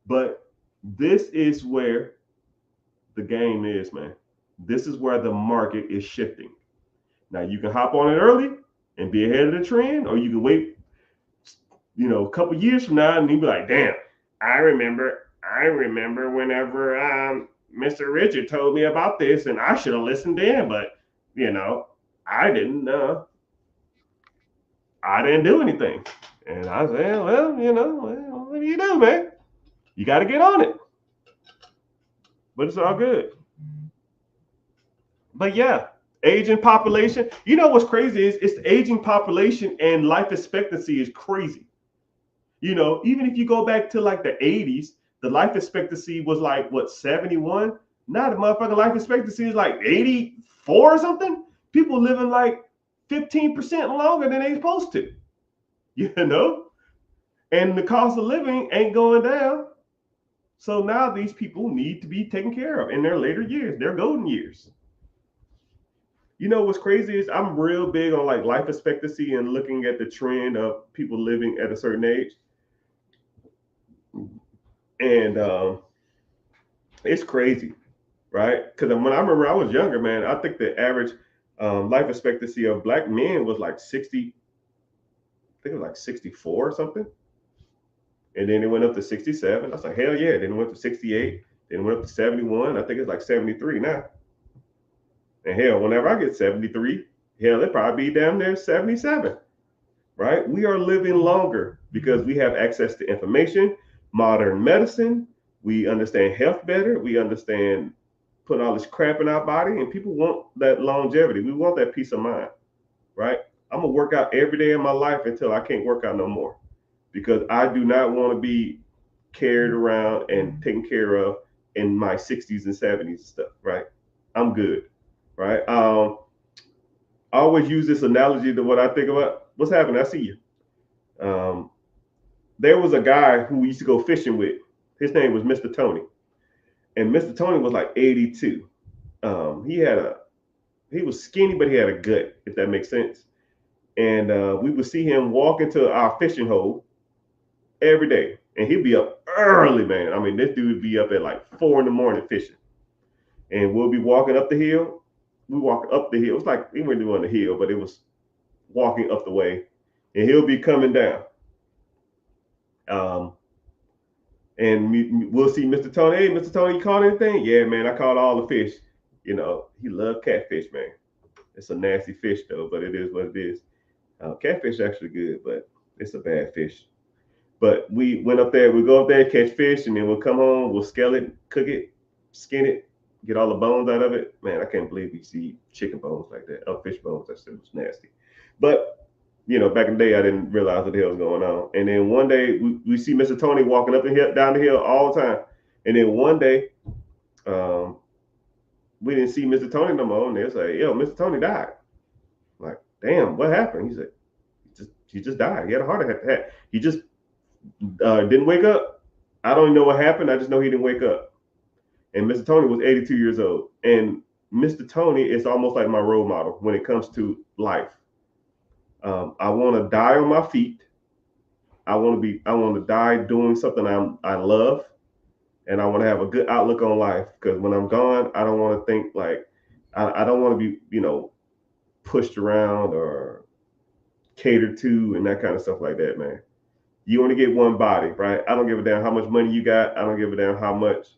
But this is where the game is, man. This is where the market is shifting. Now you can hop on it early and be ahead of the trend, or you can wait, a couple years from now and you be like, damn, I remember whenever Mr. Richard told me about this and I should have listened then, but I didn't do anything. And I said, well, what do you do, man? You got to get on it. But it's all good. But yeah, aging population. You know what's crazy is it's the aging population and life expectancy is crazy. Even if you go back to like the 80s, the life expectancy was like, what, 71? Now the motherfucking life expectancy is like 84 or something. People living like 15% longer than they supposed to. And the cost of living ain't going down. So now these people need to be taken care of in their later years, their golden years. What's crazy is I'm real big on like life expectancy and looking at the trend of people living at a certain age. And it's crazy, right? Because when I remember I was younger, man, I think the average life expectancy of Black men was like 60, I think it was like 64 or something. And then it went up to 67. I was like, hell yeah. Then it went to 68. Then it went up to 71. I think it's like 73 now. And hell, whenever I get 73, hell, it probably be down there 77, right? We are living longer because we have access to information, modern medicine, We understand health better. We understand putting all this crap in our body, and people want that longevity. We want that peace of mind, right? I'm gonna work out every day of my life until I can't work out no more, because I do not want to be carried around and taken care of in my 60s and 70s and stuff, right? I'm good, right? I always use this analogy to what I think about. What's happening? I see you. There was a guy who we used to go fishing with. His name was Mr. Tony, and Mr. Tony was like 82. He was skinny, but he had a gut, if that makes sense. And we would see him walk into our fishing hole every day, and he'd be up early, man. I mean, this dude would be up at like 4 in the morning fishing, and we'll be walking up the hill. We walk up the hill. It's like we weren't doing the hill, but it was walking up the way, and he'll be coming down. Um, and we'll see Mr. Tony. Hey, Mr. Tony, you caught anything? Yeah, man, I caught all the fish. You know, he loved catfish, man. It's a nasty fish though, but it is what it is. Catfish is actually good, but it's a bad fish. But we went up there. We go up there, catch fish, and then we'll come home. We'll scale it, cook it, skin it, get all the bones out of it. Man, I can't believe we see chicken bones like that. Oh, fish bones. That shit was nasty. But back in the day, I didn't realize what the hell was going on. And then one day, we see Mr. Tony walking up the hill, down the hill all the time. And then one day, um, we didn't see Mr. Tony no more. And they was like, "Yo, Mr. Tony died." I'm like, damn, what happened? He said, he just died. He had a heart attack. He just didn't wake up. I don't even know what happened. I just know he didn't wake up. And Mr. Tony was 82 years old. And Mr. Tony is almost like my role model when it comes to life. I want to die on my feet. I want to die doing something I love, and I want to have a good outlook on life. Because when I'm gone, I don't want to think like I don't want to be pushed around or catered to and that kind of stuff like that, man. You only get one body, right? I don't give a damn how much money you got. I don't give a damn how much.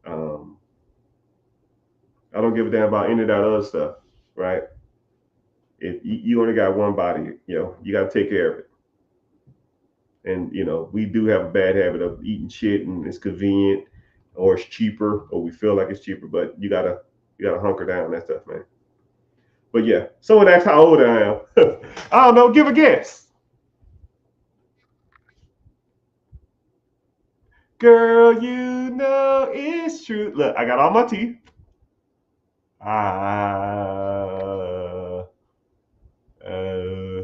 Um, I don't give a damn about any of that other stuff, right? If you only got one body, you got to take care of it. And we do have a bad habit of eating shit, and it's convenient, or it's cheaper, or we feel like it's cheaper. But you gotta hunker down that stuff, man. But yeah, someone asked how old I am. I don't know. Give a guess. Girl, you know it's true. Look, I got all my teeth. Uh, uh,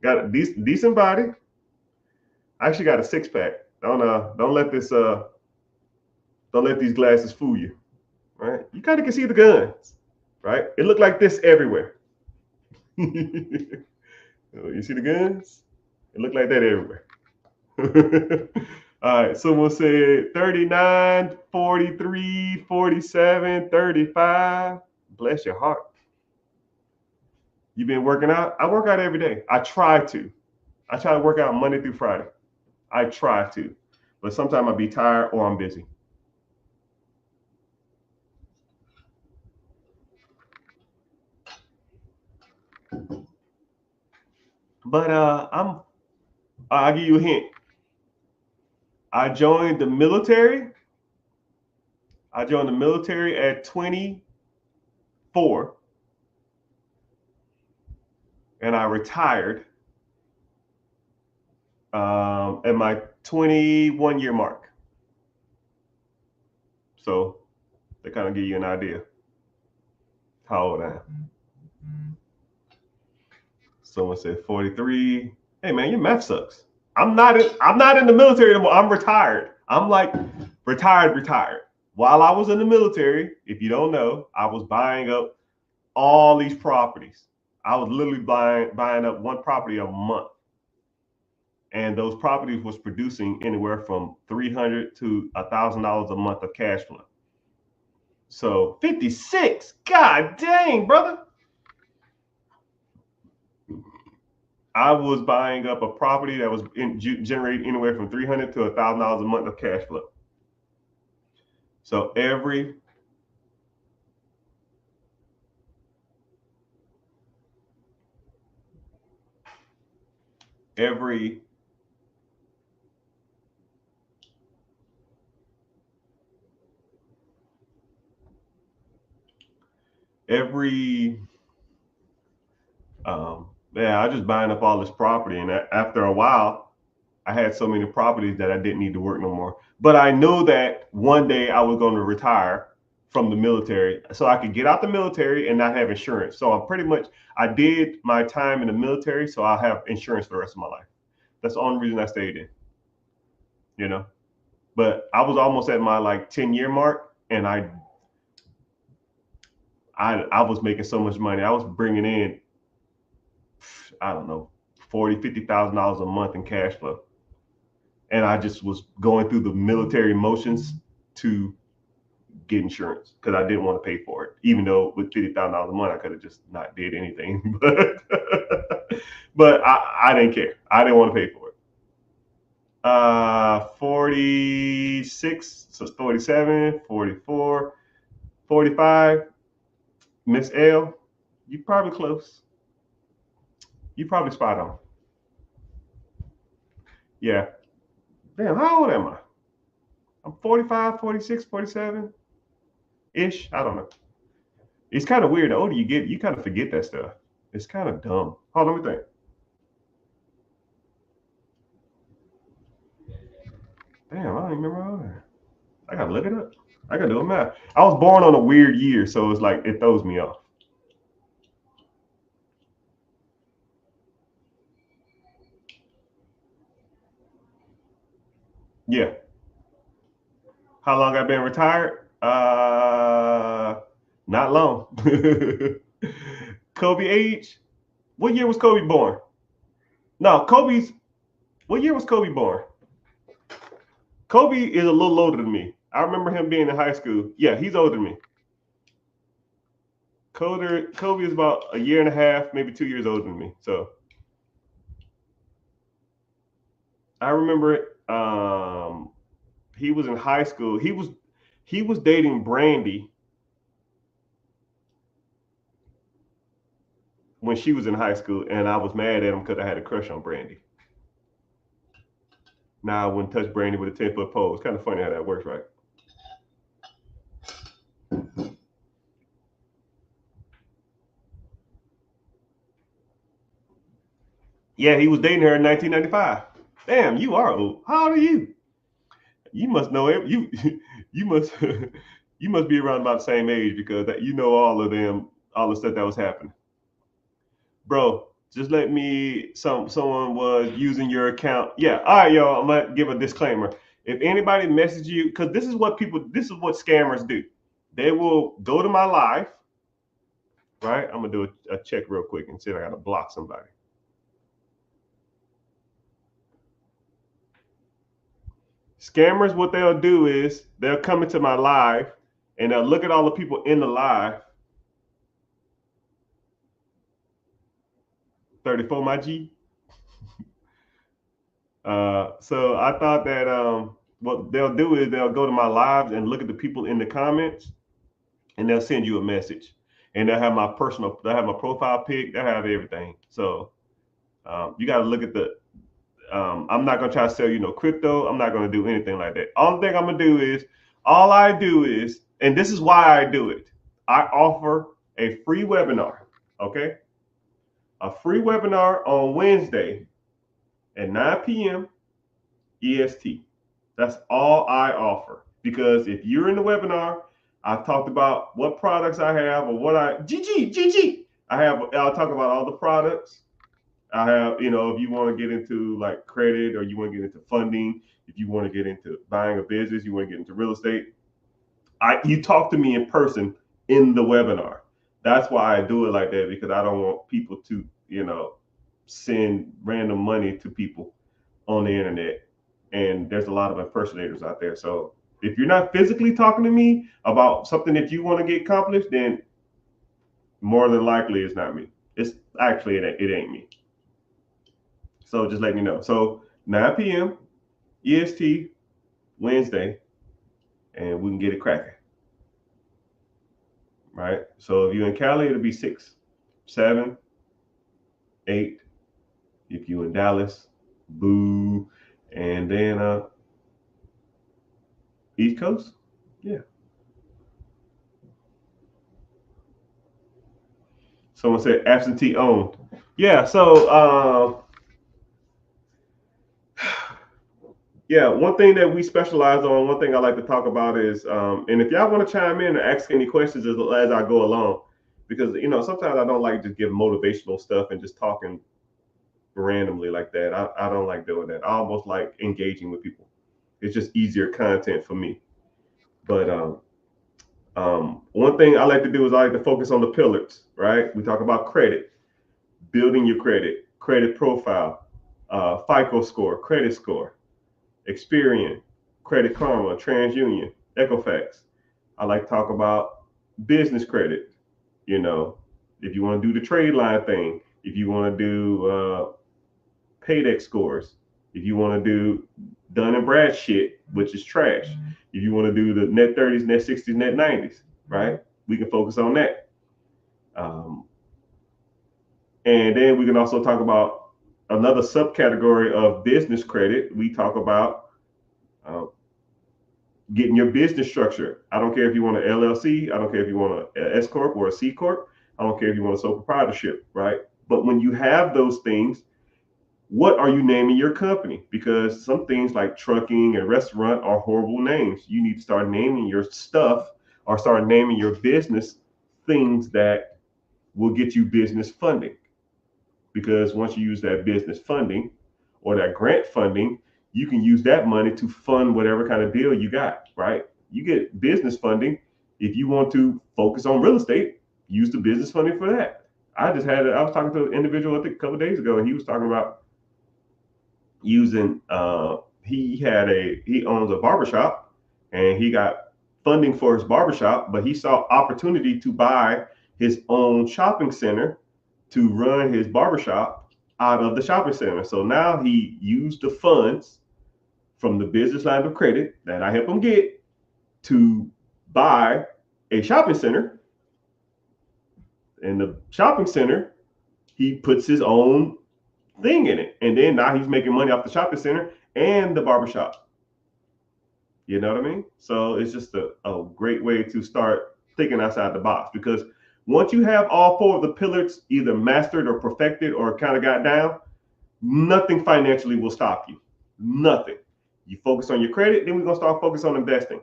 got a decent body. I actually got a 6 pack. Don't let don't let these glasses fool you. Right? You kind of can see the guns. Right? It looked like this everywhere. You see the guns? It looked like that everywhere. All right, someone said 39, 43, 47, 35. Bless your heart. You've been working out? I work out every day. I try to. I try to work out Monday through Friday. I try to. But sometimes I'll be tired or I'm busy. But I'll give you a hint. I joined the military. I joined the military at 24, and I retired at my 21-year mark. So they kind of give you an idea how old I am. Someone said 43. Hey man, your math sucks. I'm not in the military anymore. I'm retired. I'm like retired. While I was in the military, if you don't know, I was buying up all these properties. I was literally buying up one property a month. And those properties was producing anywhere from $300 to $1,000 a month of cash flow. So 56, god dang, brother. I was buying up a property that was generating anywhere from $300 to $1,000 a month of cash flow. So every every yeah, I just buying up all this property, and after a while, I had so many properties that I didn't need to work no more. But I knew that one day I was going to retire from the military, so I could get out the military and not have insurance. So I did my time in the military, so I'll have insurance for the rest of my life. That's the only reason I stayed in, you know. But I was almost at my like 10-year mark, and I was making so much money. I was bringing in, I don't know, 40, $50,000 a month in cash flow, and I just was going through the military motions to get insurance because I didn't want to pay for it. Even though with $50,000 a month, I could have just not did anything. But I didn't care. I didn't want to pay for it. 46, so 47, 44, 45. Miss L, you probably close. You probably spot on. Yeah. Damn, how old am I? I'm 45, 46, 47 ish. I don't know. It's kind of weird. The older you get, you kind of forget that stuff. It's kind of dumb. Hold on, let me think. Damn, I don't even remember all that. I gotta look it up. I gotta do a math. I was born on a weird year, so it's like it throws me off. Yeah. How long I've been retired? Not long. Kobe age? What year was Kobe born? No, Kobe's. What year was Kobe born? Kobe is a little older than me. I remember him being in high school. Yeah, he's older than me. Kobe is about a year and a half, maybe 2 years older than me. So I remember it. He was in high school. He was dating Brandy when she was in high school, and I was mad at him because I had a crush on Brandy. Now I wouldn't touch Brandy with a 10-foot pole. It's kind of funny how that works, right? Yeah, he was dating her in 1995. Damn, you are old. How old are you? You must know it. You must you must be around about the same age because you know all of them, all the stuff that was happening. Bro, just let me someone was using your account. Yeah, all right, y'all. I'm gonna give a disclaimer. If anybody messages you, because this is what scammers do. They will go to my live, right? I'm gonna do a check real quick and see if I gotta block somebody. Scammers, what they'll do is they'll come into my live and they'll look at all the people in the live. 34, my G. So I thought that what they'll do is they'll go to my lives and look at the people in the comments, and they'll send you a message, and they'll have my profile pic, they'll have everything. So you got to look at the. I'm not gonna try to sell you no crypto. I'm not gonna do anything like that. All I do is, and this is why I do it. I offer a free webinar. Okay, a free webinar on Wednesday at 9 p.m. EST. That's all I offer. Because if you're in the webinar, I've talked about what products I have or what I'll talk about all the products. I have, if you want to get into like credit or you want to get into funding, if you want to get into buying a business, you want to get into real estate, you talk to me in person in the webinar. That's why I do it like that because I don't want people to, send random money to people on the internet, and there's a lot of impersonators out there. So if you're not physically talking to me about something that you want to get accomplished, then more than likely it's not me. It's actually it ain't me. So just let me know. So 9 p.m. EST Wednesday, and we can get it cracking. Right. So if you're in Cali, it'll be 6, 7, 8. If you're in Dallas, boo. And then East Coast, yeah. Someone said absentee owned. Yeah. So yeah, one thing that we specialize on, one thing I like to talk about is, and if y'all want to chime in and ask any questions as I go along, because sometimes I don't like to give motivational stuff and just talking randomly like that. I don't like doing that. I almost like engaging with people. It's just easier content for me. But one thing I like to do is I like to focus on the pillars, right? We talk about credit, building your credit profile, FICO score, credit score, Experian, Credit Karma, TransUnion, Equifax. I like to talk about business credit. You know, if you want to do the trade line thing, if you want to do Paydex scores, if you want to do Dun and Brad shit, which is trash, if you want to do the net 30s, net 60s, net 90s, right? We can focus on that. Um, and then we can also talk about another subcategory of business credit. We talk about uh, getting your business structure. I don't care if you want an LLC. I don't care if you want an S corp or a C corp. I don't care if you want a sole proprietorship, right? But when you have those things, what are you naming your company? Because some things like trucking and restaurant are horrible names. You need to start naming your stuff or start naming your business things that will get you business funding. Because once you use that business funding or that grant funding, you can use that money to fund whatever kind of deal you got, right? You get business funding. If you want to focus on real estate, use the business funding for that. I was talking to an individual, I think a couple of days ago, and he was talking about using, he owns a barbershop and he got funding for his barbershop, but he saw opportunity to buy his own shopping center to run his barbershop out of the shopping center. So now he used the funds from the business line of credit that I helped him get to buy a shopping center. In the shopping center, he puts his own thing in it. And then now he's making money off the shopping center and the barbershop. You know what I mean? So it's just a great way to start thinking outside the box, because once you have all four of the pillars either mastered or perfected or kind of got down, nothing financially will stop you. Nothing. You focus on your credit, then we're going to start focusing on investing.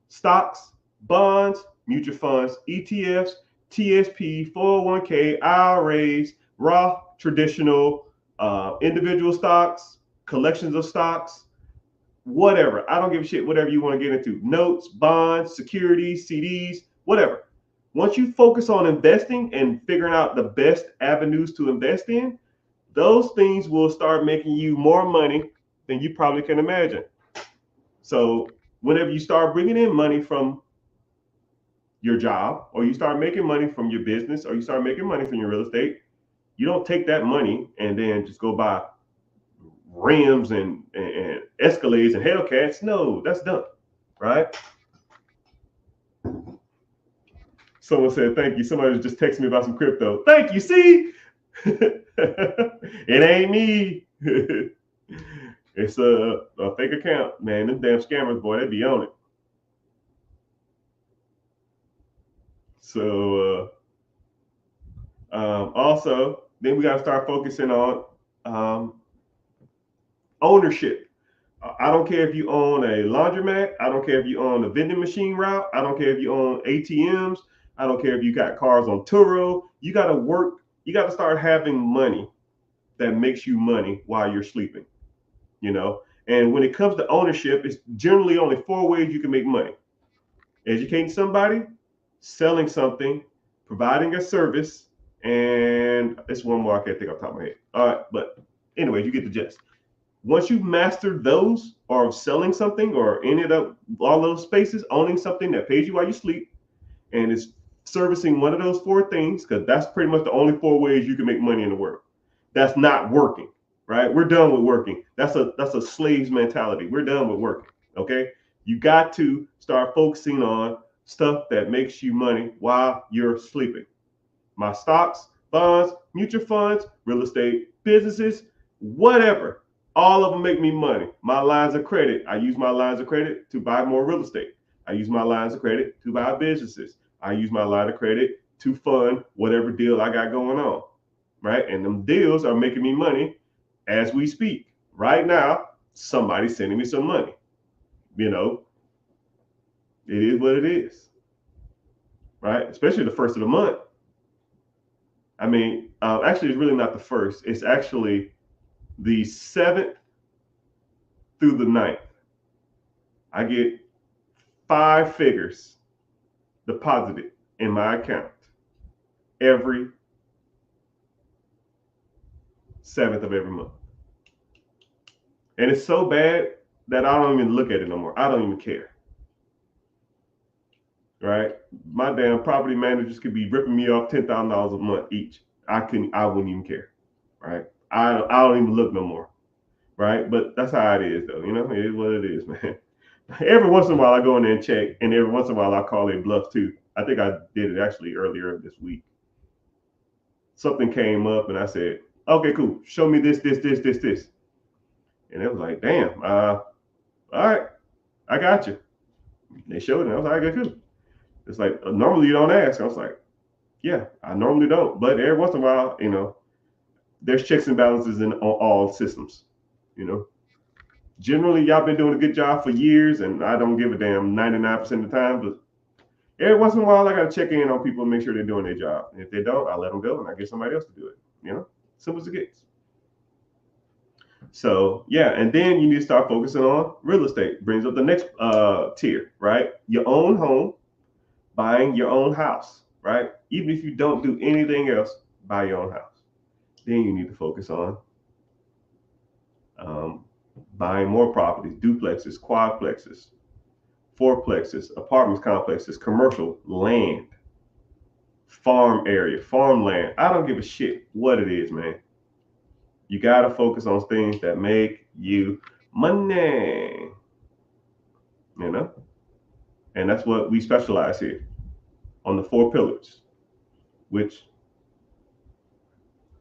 Stocks, bonds, mutual funds, ETFs, TSP, 401k, IRAs, Roth, traditional, individual stocks, collections of stocks, whatever. I don't give a shit, whatever you want to get into. Notes, bonds, securities, CDs, whatever. Once you focus on investing and figuring out the best avenues to invest in, those things will start making you more money than you probably can imagine. So whenever you start bringing in money from your job, or you start making money from your business, or you start making money from your real estate, you don't take that money and then just go buy rims and Escalades and Hellcats. No, that's done, right? Someone said thank you. Somebody just texted me about some crypto. Thank you. See, it ain't me. It's a fake account, man. Them damn scammers, boy, they be on it. So also, then we got to start focusing on um, ownership. I don't care if you own a laundromat. I don't care if you own a vending machine route. I don't care if you own ATMs. I don't care if you got cars on Turo. You got to work. You got to start having money that makes you money while you're sleeping. And when it comes to ownership, it's generally only four ways you can make money: educating somebody, selling something, providing a service, and it's one more I can't think off the top of my head. All right, but anyway, you get the gist. Once you've mastered those, or selling something, or any of all those spaces, owning something that pays you while you sleep, and is servicing one of those four things, because that's pretty much the only four ways you can make money in the world. That's not working, right? We're done with working. That's a slave's mentality. We're done with working. Okay, you got to start focusing on stuff that makes you money while you're sleeping. My stocks, bonds, mutual funds, real estate, businesses, whatever. All of them make me money. My lines of credit, I use my lines of credit to buy more real estate. I use my lines of credit to buy businesses. I use my line of credit to fund whatever deal I got going on, right? And them deals are making me money as we speak. Right now, somebody's sending me some money. You know, it is what it is, right? Especially the first of the month. I mean, actually, it's really not the first. It's actually the 7th through the 9th. I get 5 figures deposited in my account every 7th of every month. And it's so bad that I don't even look at it no more. I don't even care. Right? My damn property managers could be ripping me off $10,000 a month each. I wouldn't even care. Right? I don't even look no more. Right? But that's how it is, though. You know, it is what it is, man. Every once in a while I go in there and check, and every once in a while I call a bluff too. I think I did it actually earlier this week. Something came up and I said, okay, cool. Show me this. And it was like, damn, all right, I got you. They showed it. I was like, okay, cool. It's like, normally you don't ask. I was like, yeah, I normally don't. But every once in a while, you know, there's checks and balances on all systems, you know. Generally, y'all been doing a good job for years, and I don't give a damn 99% of the time. But every once in a while, I got to check in on people and make sure they're doing their job. And if they don't, I let them go and I get somebody else to do it. You know, simple as it gets. So yeah, and then you need to start focusing on real estate. Brings up the next tier, right? Your own home, buying your own house, right? Even if you don't do anything else, buy your own house. Then you need to focus on buying more properties, duplexes, quadplexes, fourplexes, apartments, complexes, commercial land, farm area, farmland. I don't give a shit what it is, man. You got to focus on things that make you money, you know? And that's what we specialize here on the 4 pillars, which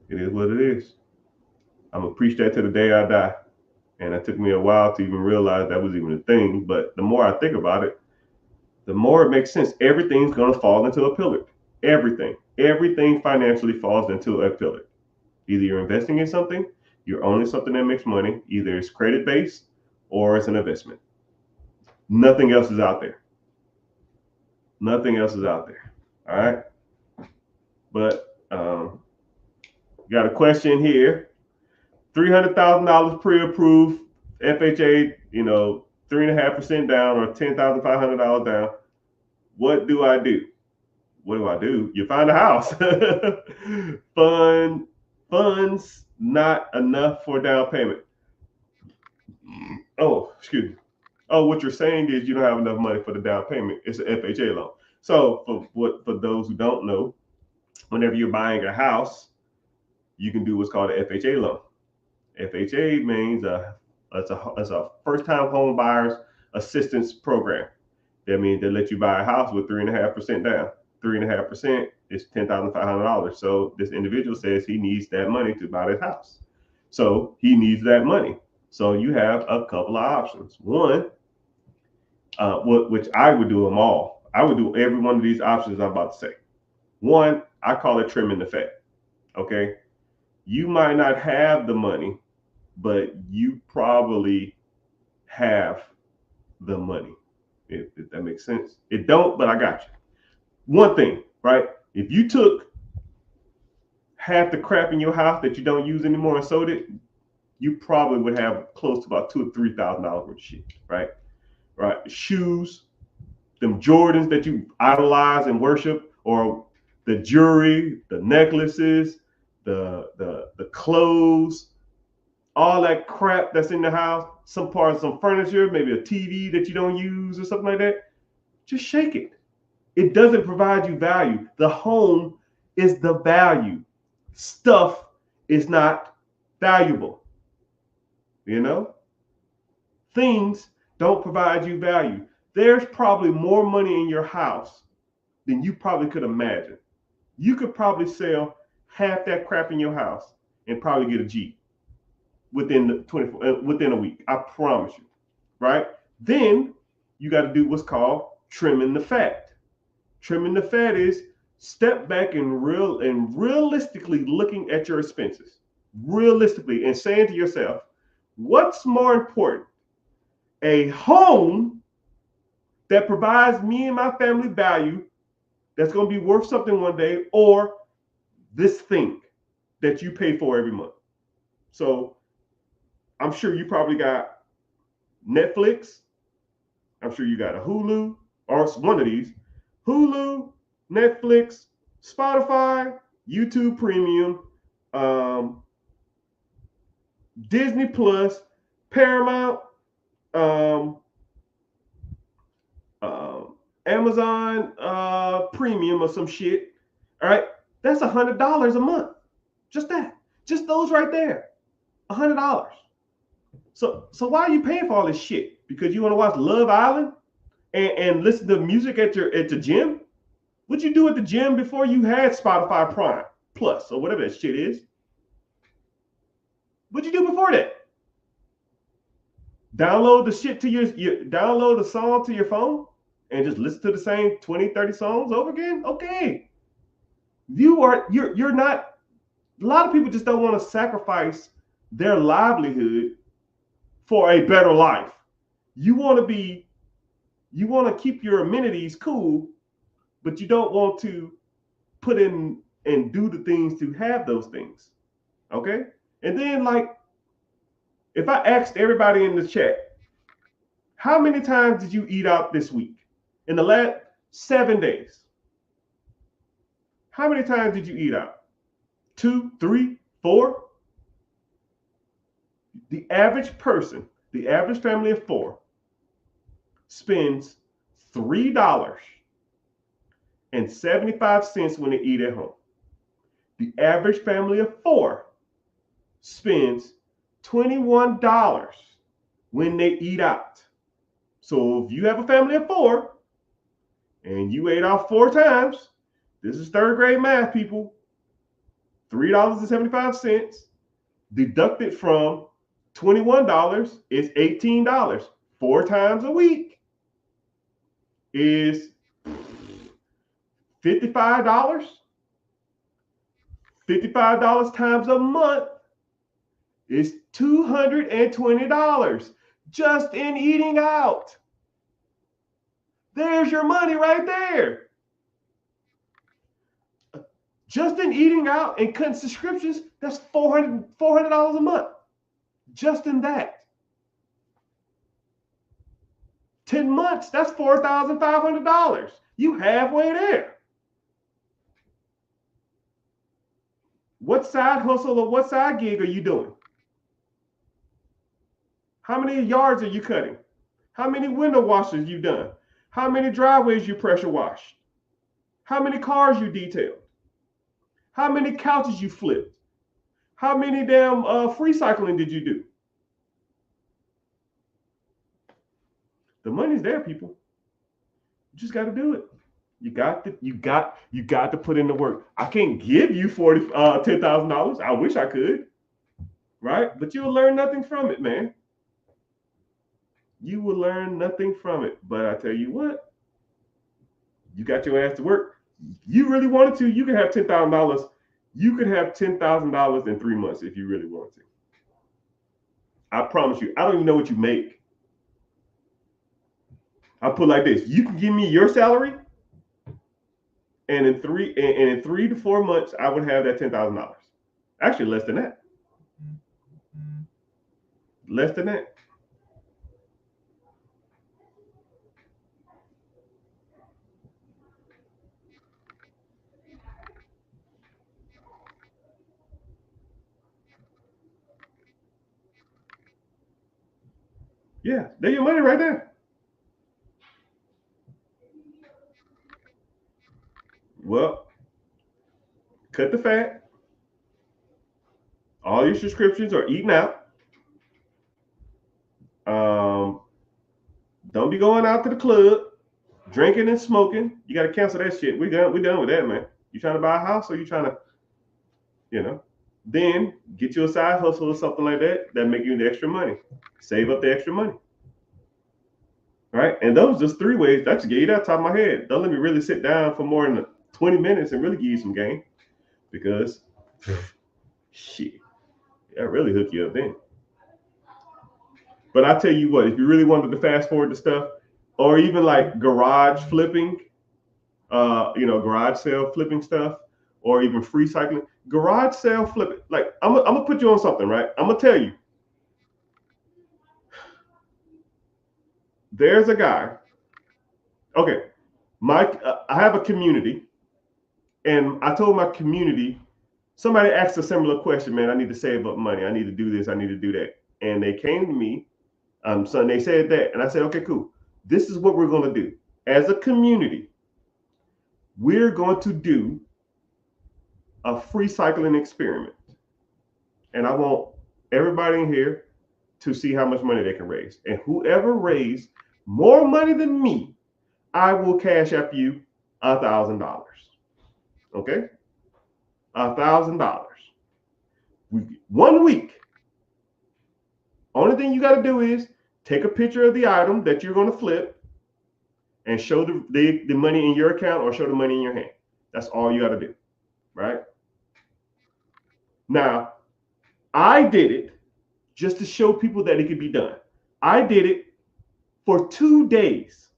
it is what it is. I'm going to preach that to the day I die. And it took me a while to even realize that was even a thing. But the more I think about it, the more it makes sense. Everything's going to fall into a pillar. Everything financially falls into a pillar. Either you're investing in something, you're owning something that makes money, either it's credit based or it's an investment. Nothing else is out there. Nothing else is out there. All right. But got a question here. $300,000 pre-approved, FHA, you know, 3.5% down or $10,500 down. What do I do? What do I do? You find a house. Funds not enough for down payment. Oh, excuse me. Oh, what you're saying is you don't have enough money for the down payment. It's an FHA loan. So for those who don't know, whenever you're buying a house, you can do what's called an FHA loan. FHA means it's a first-time home buyers assistance program. That means they let you buy a house with 3.5% down. 3.5% is $10,500. So this individual says he needs that money to buy this house. So he needs that money. So you have a couple of options. One, which I would do them all. I would do every one of these options I'm about to say. One, I call it trimming the fat. Okay, you might not have the money, but you probably have the money. If that makes sense. It don't, but I got you. One thing, right? If you took half the crap in your house that you don't use anymore and sold it, you probably would have close to about $2,000 or $3,000 worth of shit, right? Right? Shoes, them Jordans that you idolize and worship, or the jewelry, the necklaces, the clothes, all that crap that's in the house, some parts, some furniture, maybe a TV that you don't use or something like that, just shake it. It doesn't provide you value. The home is the value. Stuff is not valuable. You know? Things don't provide you value. There's probably more money in your house than you probably could imagine. You could probably sell half that crap in your house and probably get a G within a week. I promise you, right? Then you got to do what's called trimming the fat. Trimming the fat is step back and realistically looking at your expenses, realistically, and saying to yourself, what's more important? A home that provides me and my family value that's going to be worth something one day, or this thing that you pay for every month. So I'm sure you probably got Netflix. I'm sure you got a Hulu or one of these. Hulu, Netflix, Spotify, YouTube Premium, Disney Plus, Paramount, um, Amazon Premium or some shit. All right, that's $100 a month. Just that, just those right there, $100. So why are you paying for all this shit? Because you want to watch Love Island and listen to music at the gym? What'd you do at the gym before you had Spotify Prime Plus or whatever that shit is? What'd you do before that? Download the shit to your download a song to your phone and just listen to the same 20, 30 songs over again? Okay. You're not, a lot of people just don't want to sacrifice their livelihood for a better life. You want to keep your amenities cool, but you don't want to put in and do the things to have those things. Okay? And then, like, if I asked everybody in the chat, how many times did you eat out this week? In the last 7 days. How many times did you eat out? 2, 3, 4? The average person, the average family of 4, spends $3.75 when they eat at home. The average family of 4 spends $21 when they eat out. So if you have a family of 4 and you ate out 4 times, this is 3rd grade math, people. $3.75 deducted from $21 is $18. 4 times a week is $55. $55 times a month is $220 just in eating out. There's your money right there. Just in eating out and cutting subscriptions, that's $400 a month. Just in that. 10 months, that's $4,500. You halfway there. What side hustle or what side gig are you doing? How many yards are you cutting? How many window washes you done? How many driveways you pressure washed? How many cars you detailed? How many couches you flipped? How many damn free cycling did you do? The money's there, people. You just got to do it. You got to put in the work. I can't give you $10,000. I wish I could, right? But you'll learn nothing from it, man. You will learn nothing from it. But I tell you what, you got your ass to work. You really wanted to, you could have $10,000. You could have $10,000 in 3 months if you really wanted to. I promise you. I don't even know what you make. I'll put it like this: you can give me your salary, and in 3 to 4 months, I would have that $10,000. Actually, less than that. Less than that. Yeah, there's your money right there. Well, cut the fat. All your subscriptions are eaten out. Don't be going out to the club, drinking and smoking. You got to cancel that shit. We done with that, man. You trying to buy a house or you trying to, then get you a side hustle or something like that make you the extra money. Save up the extra money. Right? And those just 3 ways. I just gave you that top of my head. Don't let me really sit down for more than 20 minutes and really give you some game because shit, that really hook you up then. But I tell you what, if you really wanted to fast forward the stuff, or even like garage flipping, garage sale flipping stuff, or even free cycling, garage sale flipping. Like I'm gonna put you on something, right? I'm gonna tell you. There's a guy. Okay, I have a community, and I told my community. Somebody asked a similar question, man. I need to save up money. I need to do this. I need to do that. And they came to me. So they said that, and I said, okay, cool. This is what we're going to do as a community. We're going to do a free cycling experiment, and I want everybody in here to see how much money they can raise. And whoever raised more money than me, I will cash up you $1,000. Okay, $1,000. 1 week. Only thing you got to do is take a picture of the item that you're going to flip and show the money in your account or show the money in your hand. That's all you got to do, right? Now, I did it just to show people that it could be done. I did it for 2 days.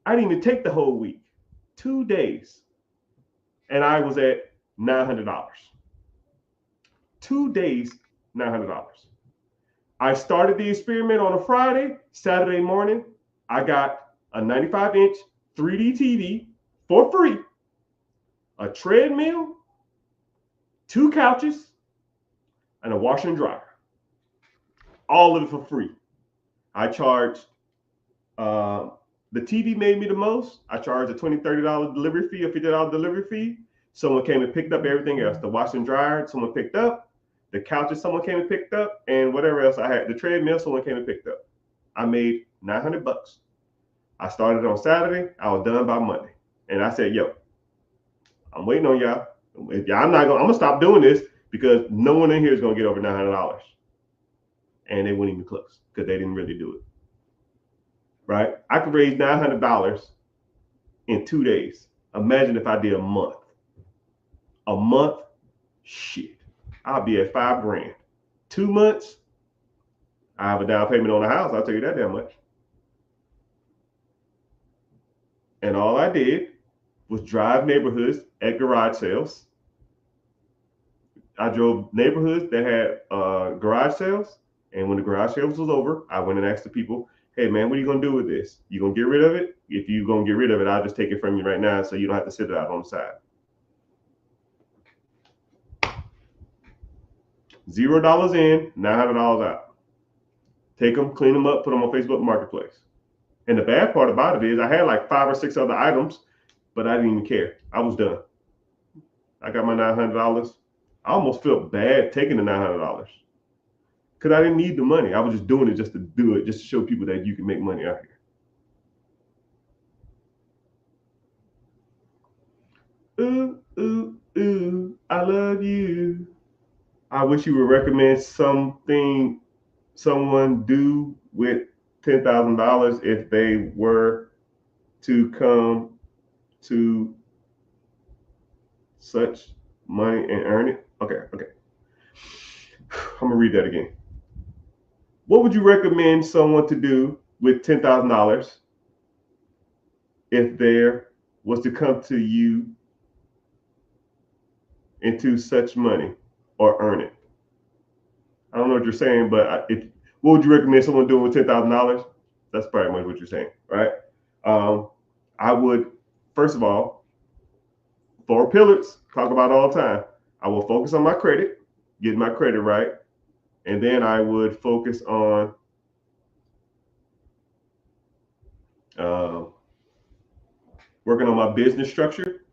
I didn't even take the whole week. 2 days. And I was at $900. 2 days, $900. I started the experiment on a Friday. Saturday morning, I got a 95-inch 3D TV for free, a treadmill, 2 couches, and a washer and dryer. All of it for free. I charged, the TV made me the most. I charged a $20, $30 delivery fee, a $50 delivery fee. Someone came and picked up everything else. The washer and dryer, someone picked up. The couches, someone came and picked up. And whatever else I had. The treadmill, someone came and picked up. I made $900. I started on Saturday. I was done by Monday. And I said, yo, I'm waiting on y'all. I'm going to stop doing this because no one in here is going to get over $900. And they weren't even close because they didn't really do it. Right? I could raise $900 in 2 days. Imagine if I did a month. A month? Shit. I'll be at $5,000. 2 months, I have a down payment on the house. I'll tell you that damn much. And all I did was drive neighborhoods at garage sales. I drove neighborhoods that had garage sales. And when the garage sales was over, I went and asked the people, hey, man, what are you going to do with this? You going to get rid of it? If you're going to get rid of it, I'll just take it from you right now so you don't have to sit it out on the side. $0 in, $900 out. Take them, clean them up, put them on Facebook Marketplace. And the bad part about it is I had like 5 or 6 other items, but I didn't even care. I was done. I got my $900. I almost felt bad taking the $900 because I didn't need the money. I was just doing it just to do it, just to show people that you can make money out here. Ooh, ooh, ooh, I love you. I wish you would recommend something someone do with $10,000 if they were to come to such money and earn it. Okay. I'm gonna read that again. What would you recommend someone to do with $10,000 if there was to come to you into such money or earn it? I don't know what you're saying, but what would you recommend someone doing with $10,000? That's pretty much what you're saying, right? I would, first of all, 4 pillars, talk about all the time. I will focus on my credit, get my credit right, and then I would focus on working on my business structure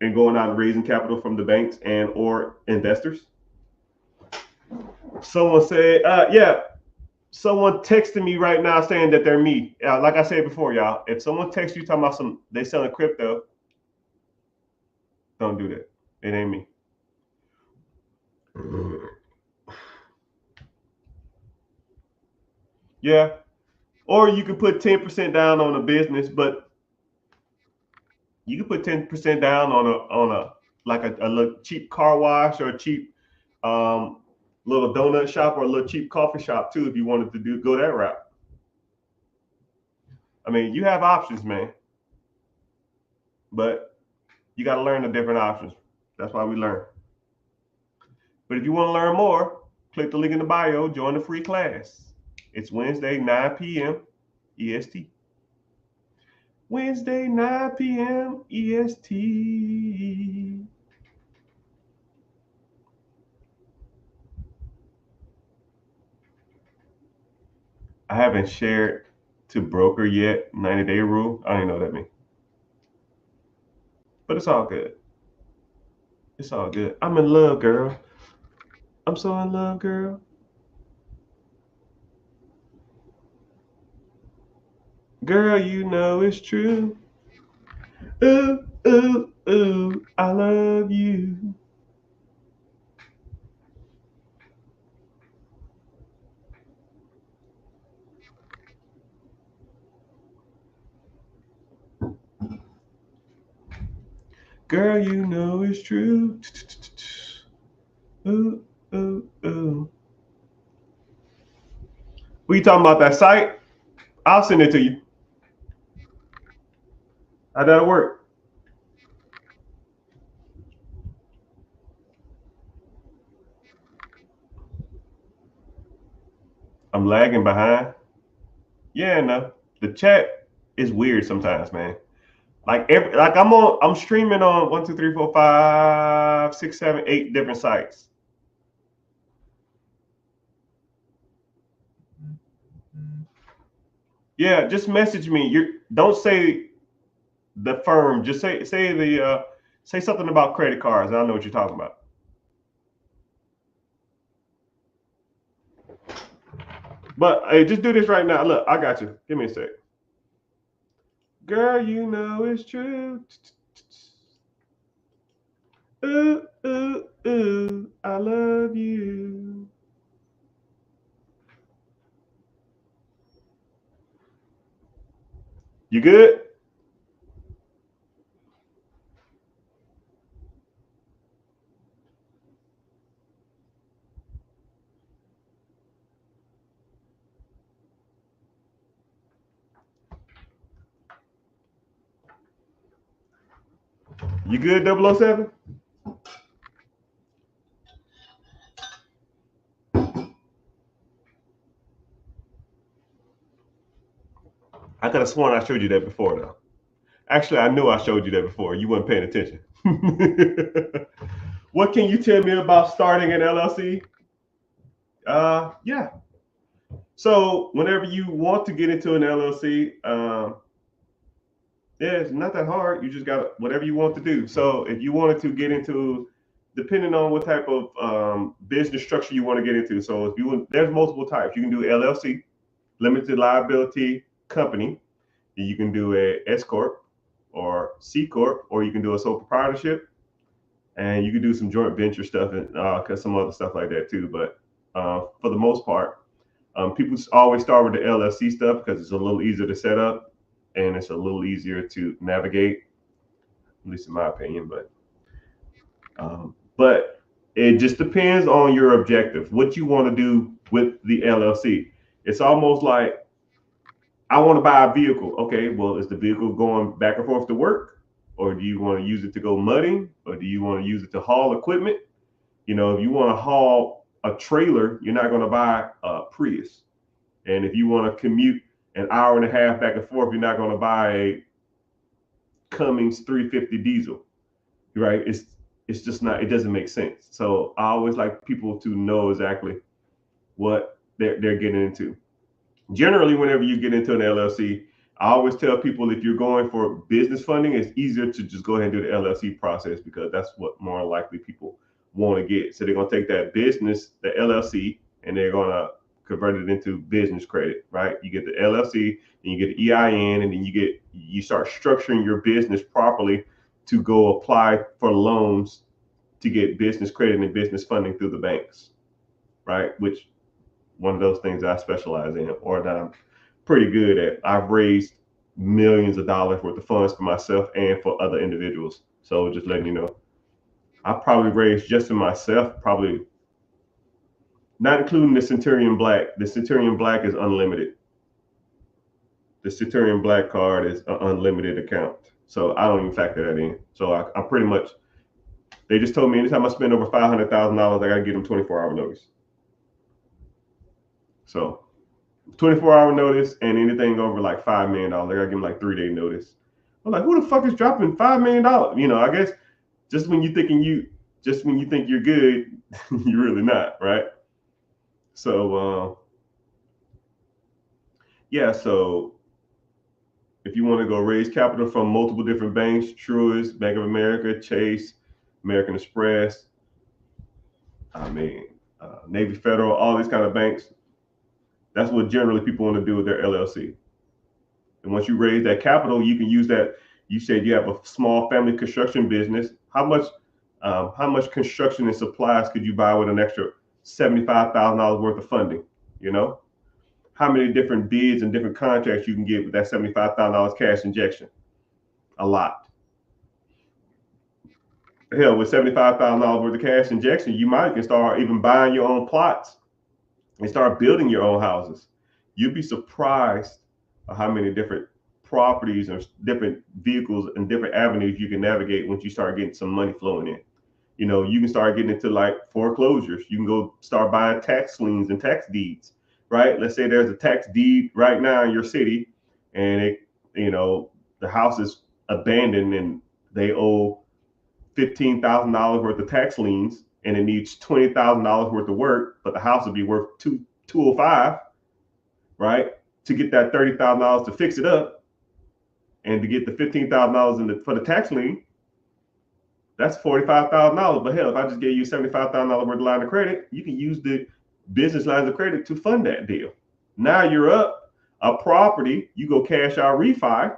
and going out and raising capital from the banks and or investors. Someone said, yeah, someone texted me right now saying that they're me. Like I said before, y'all, if someone texts you talking about they selling crypto, don't do that. It ain't me. Yeah. Or you can put 10% down on a business, but You can put 10% down on a like a little cheap car wash or a cheap um, little donut shop or a little cheap coffee shop too if you wanted to go that route. I mean, you have options, man, but you got to learn the different options. That's why we learn. But if you want to learn more, click the link in the bio, join the free class. It's Wednesday, 9 p.m. EST. Wednesday, 9 p.m. EST. I haven't shared to broker yet, 90-day rule. I don't even know what that means. But it's all good. It's all good. I'm in love, girl. I'm so in love, girl. Girl, you know it's true. Ooh, ooh, ooh, I love you. Girl, you know it's true. Ooh, ooh, ooh. We talking about that site? I'll send it to you. How that'll work? I'm lagging behind. Yeah, no. The chat is weird sometimes, man. Like I'm streaming on 1, 2, 3, 4, 5, 6, 7, 8 different sites. Yeah, just message me. You don't say the firm. Just say something about credit cards. I know what you're talking about. But hey, just do this right now. Look, I got you. Give me a sec. Girl, you know it's true. Ooh, ooh, ooh, I love you. You good? You good, 007? I could have sworn I showed you that before, though. Actually, I knew I showed you that before. You weren't paying attention. What can you tell me about starting an LLC? Yeah. So whenever you want to get into an LLC, yeah, it's not that hard. You just got whatever you want to do. So if you wanted to get into, depending on what type of business structure you want to get into. So if you there's multiple types. You can do LLC, limited liability company. You can do a S corp or C corp, or you can do a sole proprietorship, and you can do some joint venture stuff and some other stuff like that too. But for the most part, people always start with the LLC stuff because it's a little easier to set up and it's a little easier to navigate, at least in my opinion. But it just depends on your objective, what you want to do with the LLC. It's almost like I want to buy a vehicle. Okay, well, is the vehicle going back and forth to work, or do you want to use it to go mudding, or do you want to use it to haul equipment? You know, if you want to haul a trailer, you're not going to buy a Prius. And if you want to commute an hour and a half back and forth, you're not going to buy a Cummins 350 diesel, right? It's just not. It doesn't make sense. So I always like people to know exactly what they're getting into. Generally, whenever you get into an LLC, I always tell people if you're going for business funding, it's easier to just go ahead and do the LLC process because that's what more likely people want to get. So they're going to take that business, the LLC, and they're going to convert it into business credit, right? You get the LLC, and you get the EIN, and then you start structuring your business properly to go apply for loans to get business credit and business funding through the banks, right? Which one of those things I specialize in or that I'm pretty good at. I've raised millions of dollars worth of funds for myself and for other individuals. So just letting you know, I probably raised just for myself, probably not including the Centurion Black. The Centurion Black is unlimited. The Centurion Black card is an unlimited account. So I don't even factor that in. So I'm pretty much, they just told me anytime I spend over $500,000, I got to give them 24-hour notice. So 24-hour notice, and anything over like $5 million, I got to give them like 3-day notice. I'm like, who the fuck is dropping $5 million? You know, I guess just when you think you're good, you're really not, right? So yeah, so if you want to go raise capital from multiple different banks, Truist, Bank of America, Chase, American Express, Navy Federal, all these kind of banks, that's what generally people want to do with their LLC. And once you raise that capital, you can use that. You said you have a small family construction business. How much construction and supplies could you buy with an extra $75,000 worth of funding? You know, how many different bids and different contracts you can get with that $75,000 cash injection? A lot. Hell, with $75,000 worth of cash injection, you might can start even buying your own plots and start building your own houses. You'd be surprised at how many different properties and different vehicles and different avenues you can navigate once you start getting some money flowing in. You know, you can start getting into like foreclosures. You can go start buying tax liens and tax deeds, right? Let's say there's a tax deed right now in your city, and the house is abandoned and they owe $15,000 worth of tax liens, and it needs $20,000 worth of work, but the house would be worth 205, right? To get that $30,000 to fix it up, and to get the $15,000 for the tax lien, that's $45,000. But hell, if I just gave you $75,000 worth of line of credit, you can use the business lines of credit to fund that deal. Now you're up a property, you go cash out refi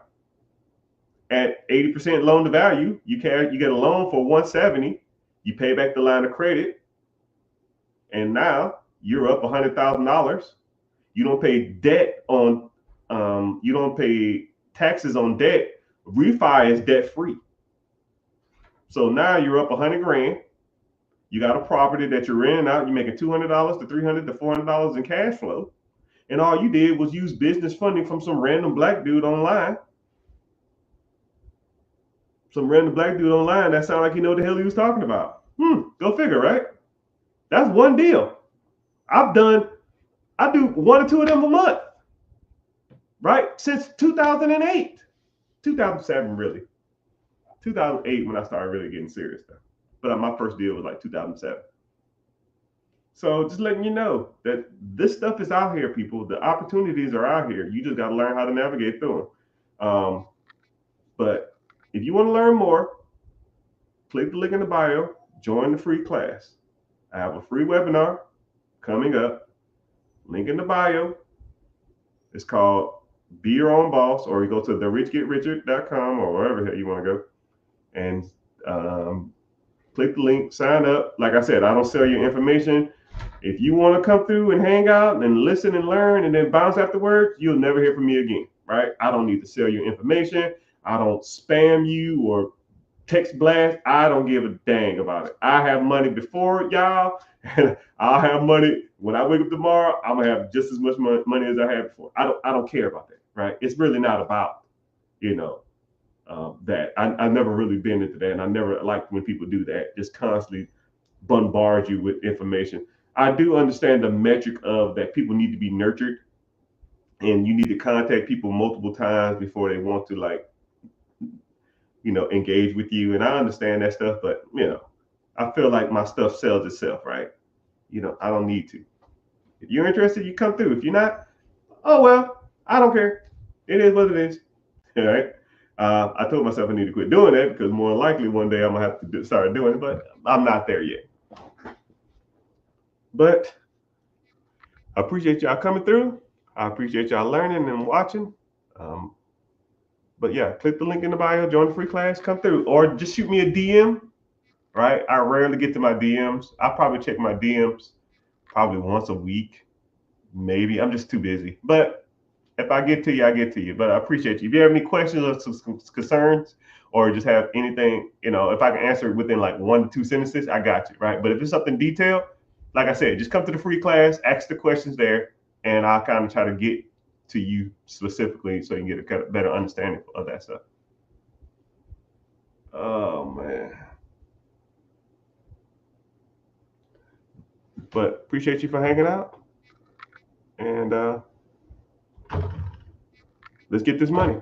at 80% loan to value. You get a loan for 170, you pay back the line of credit, and now you're up $100,000. You don't pay debt on, you don't pay taxes on debt. Refi is debt free. So now you're up 100 grand. You got a property that you're renting out. You're making $200 to $300 to $400 in cash flow, and all you did was use business funding from some random black dude online. Some random black dude online that sounded like he know what the hell he was talking about. Go figure, right? That's one deal. I do 1 or 2 of them a month, right? Since 2008, 2007, really. 2008 when I started really getting serious though. But my first deal was like 2007. So just letting you know that this stuff is out here, people. The opportunities are out here. You just got to learn how to navigate through them. But if you want to learn more, click the link in the bio, join the free class. I have a free webinar coming up. Link in the bio. It's called Be Your Own Boss, or you go to therichgetricher.com or wherever the hell you want to go. And click the link, sign up. Like I said, I don't sell your information. If you want to come through and hang out and listen and learn and then bounce afterwards, you'll never hear from me again, right? I don't need to sell your information. I don't spam you or text blast. I don't give a dang about it. I have money before y'all, and I'll have money when I wake up tomorrow. I'm gonna have just as much money as I had before. I don't care about that, right? It's really not about, that. I never really been into that, and I never liked when people do that, just constantly bombard you with information. I do understand the metric of that people need to be nurtured, and you need to contact people multiple times before they want to engage with you. And I understand that stuff, but I feel like my stuff sells itself, right? I don't need to. If you're interested, you come through. If you're not, oh well, I don't care. It is what it is. All right. I told myself I need to quit doing that because more likely one day I'm gonna have to start doing it, but I'm not there yet. But I appreciate y'all coming through. I appreciate y'all learning and watching. But yeah, click the link in the bio, join the free class, come through, or just shoot me a DM. Right? I rarely get to my DMs. I probably check my DMs probably once a week, maybe. I'm just too busy. But If I get to you, I get to you. But I appreciate you. If you have any questions or some concerns, or just have anything, if I can answer it within like 1 to 2 sentences, I got you, right? But if it's something detailed, like I said, just come to the free class, ask the questions there, and I'll kind of try to get to you specifically so you can get a kind of better understanding of that stuff. Oh man. But appreciate you for hanging out. And let's get this money.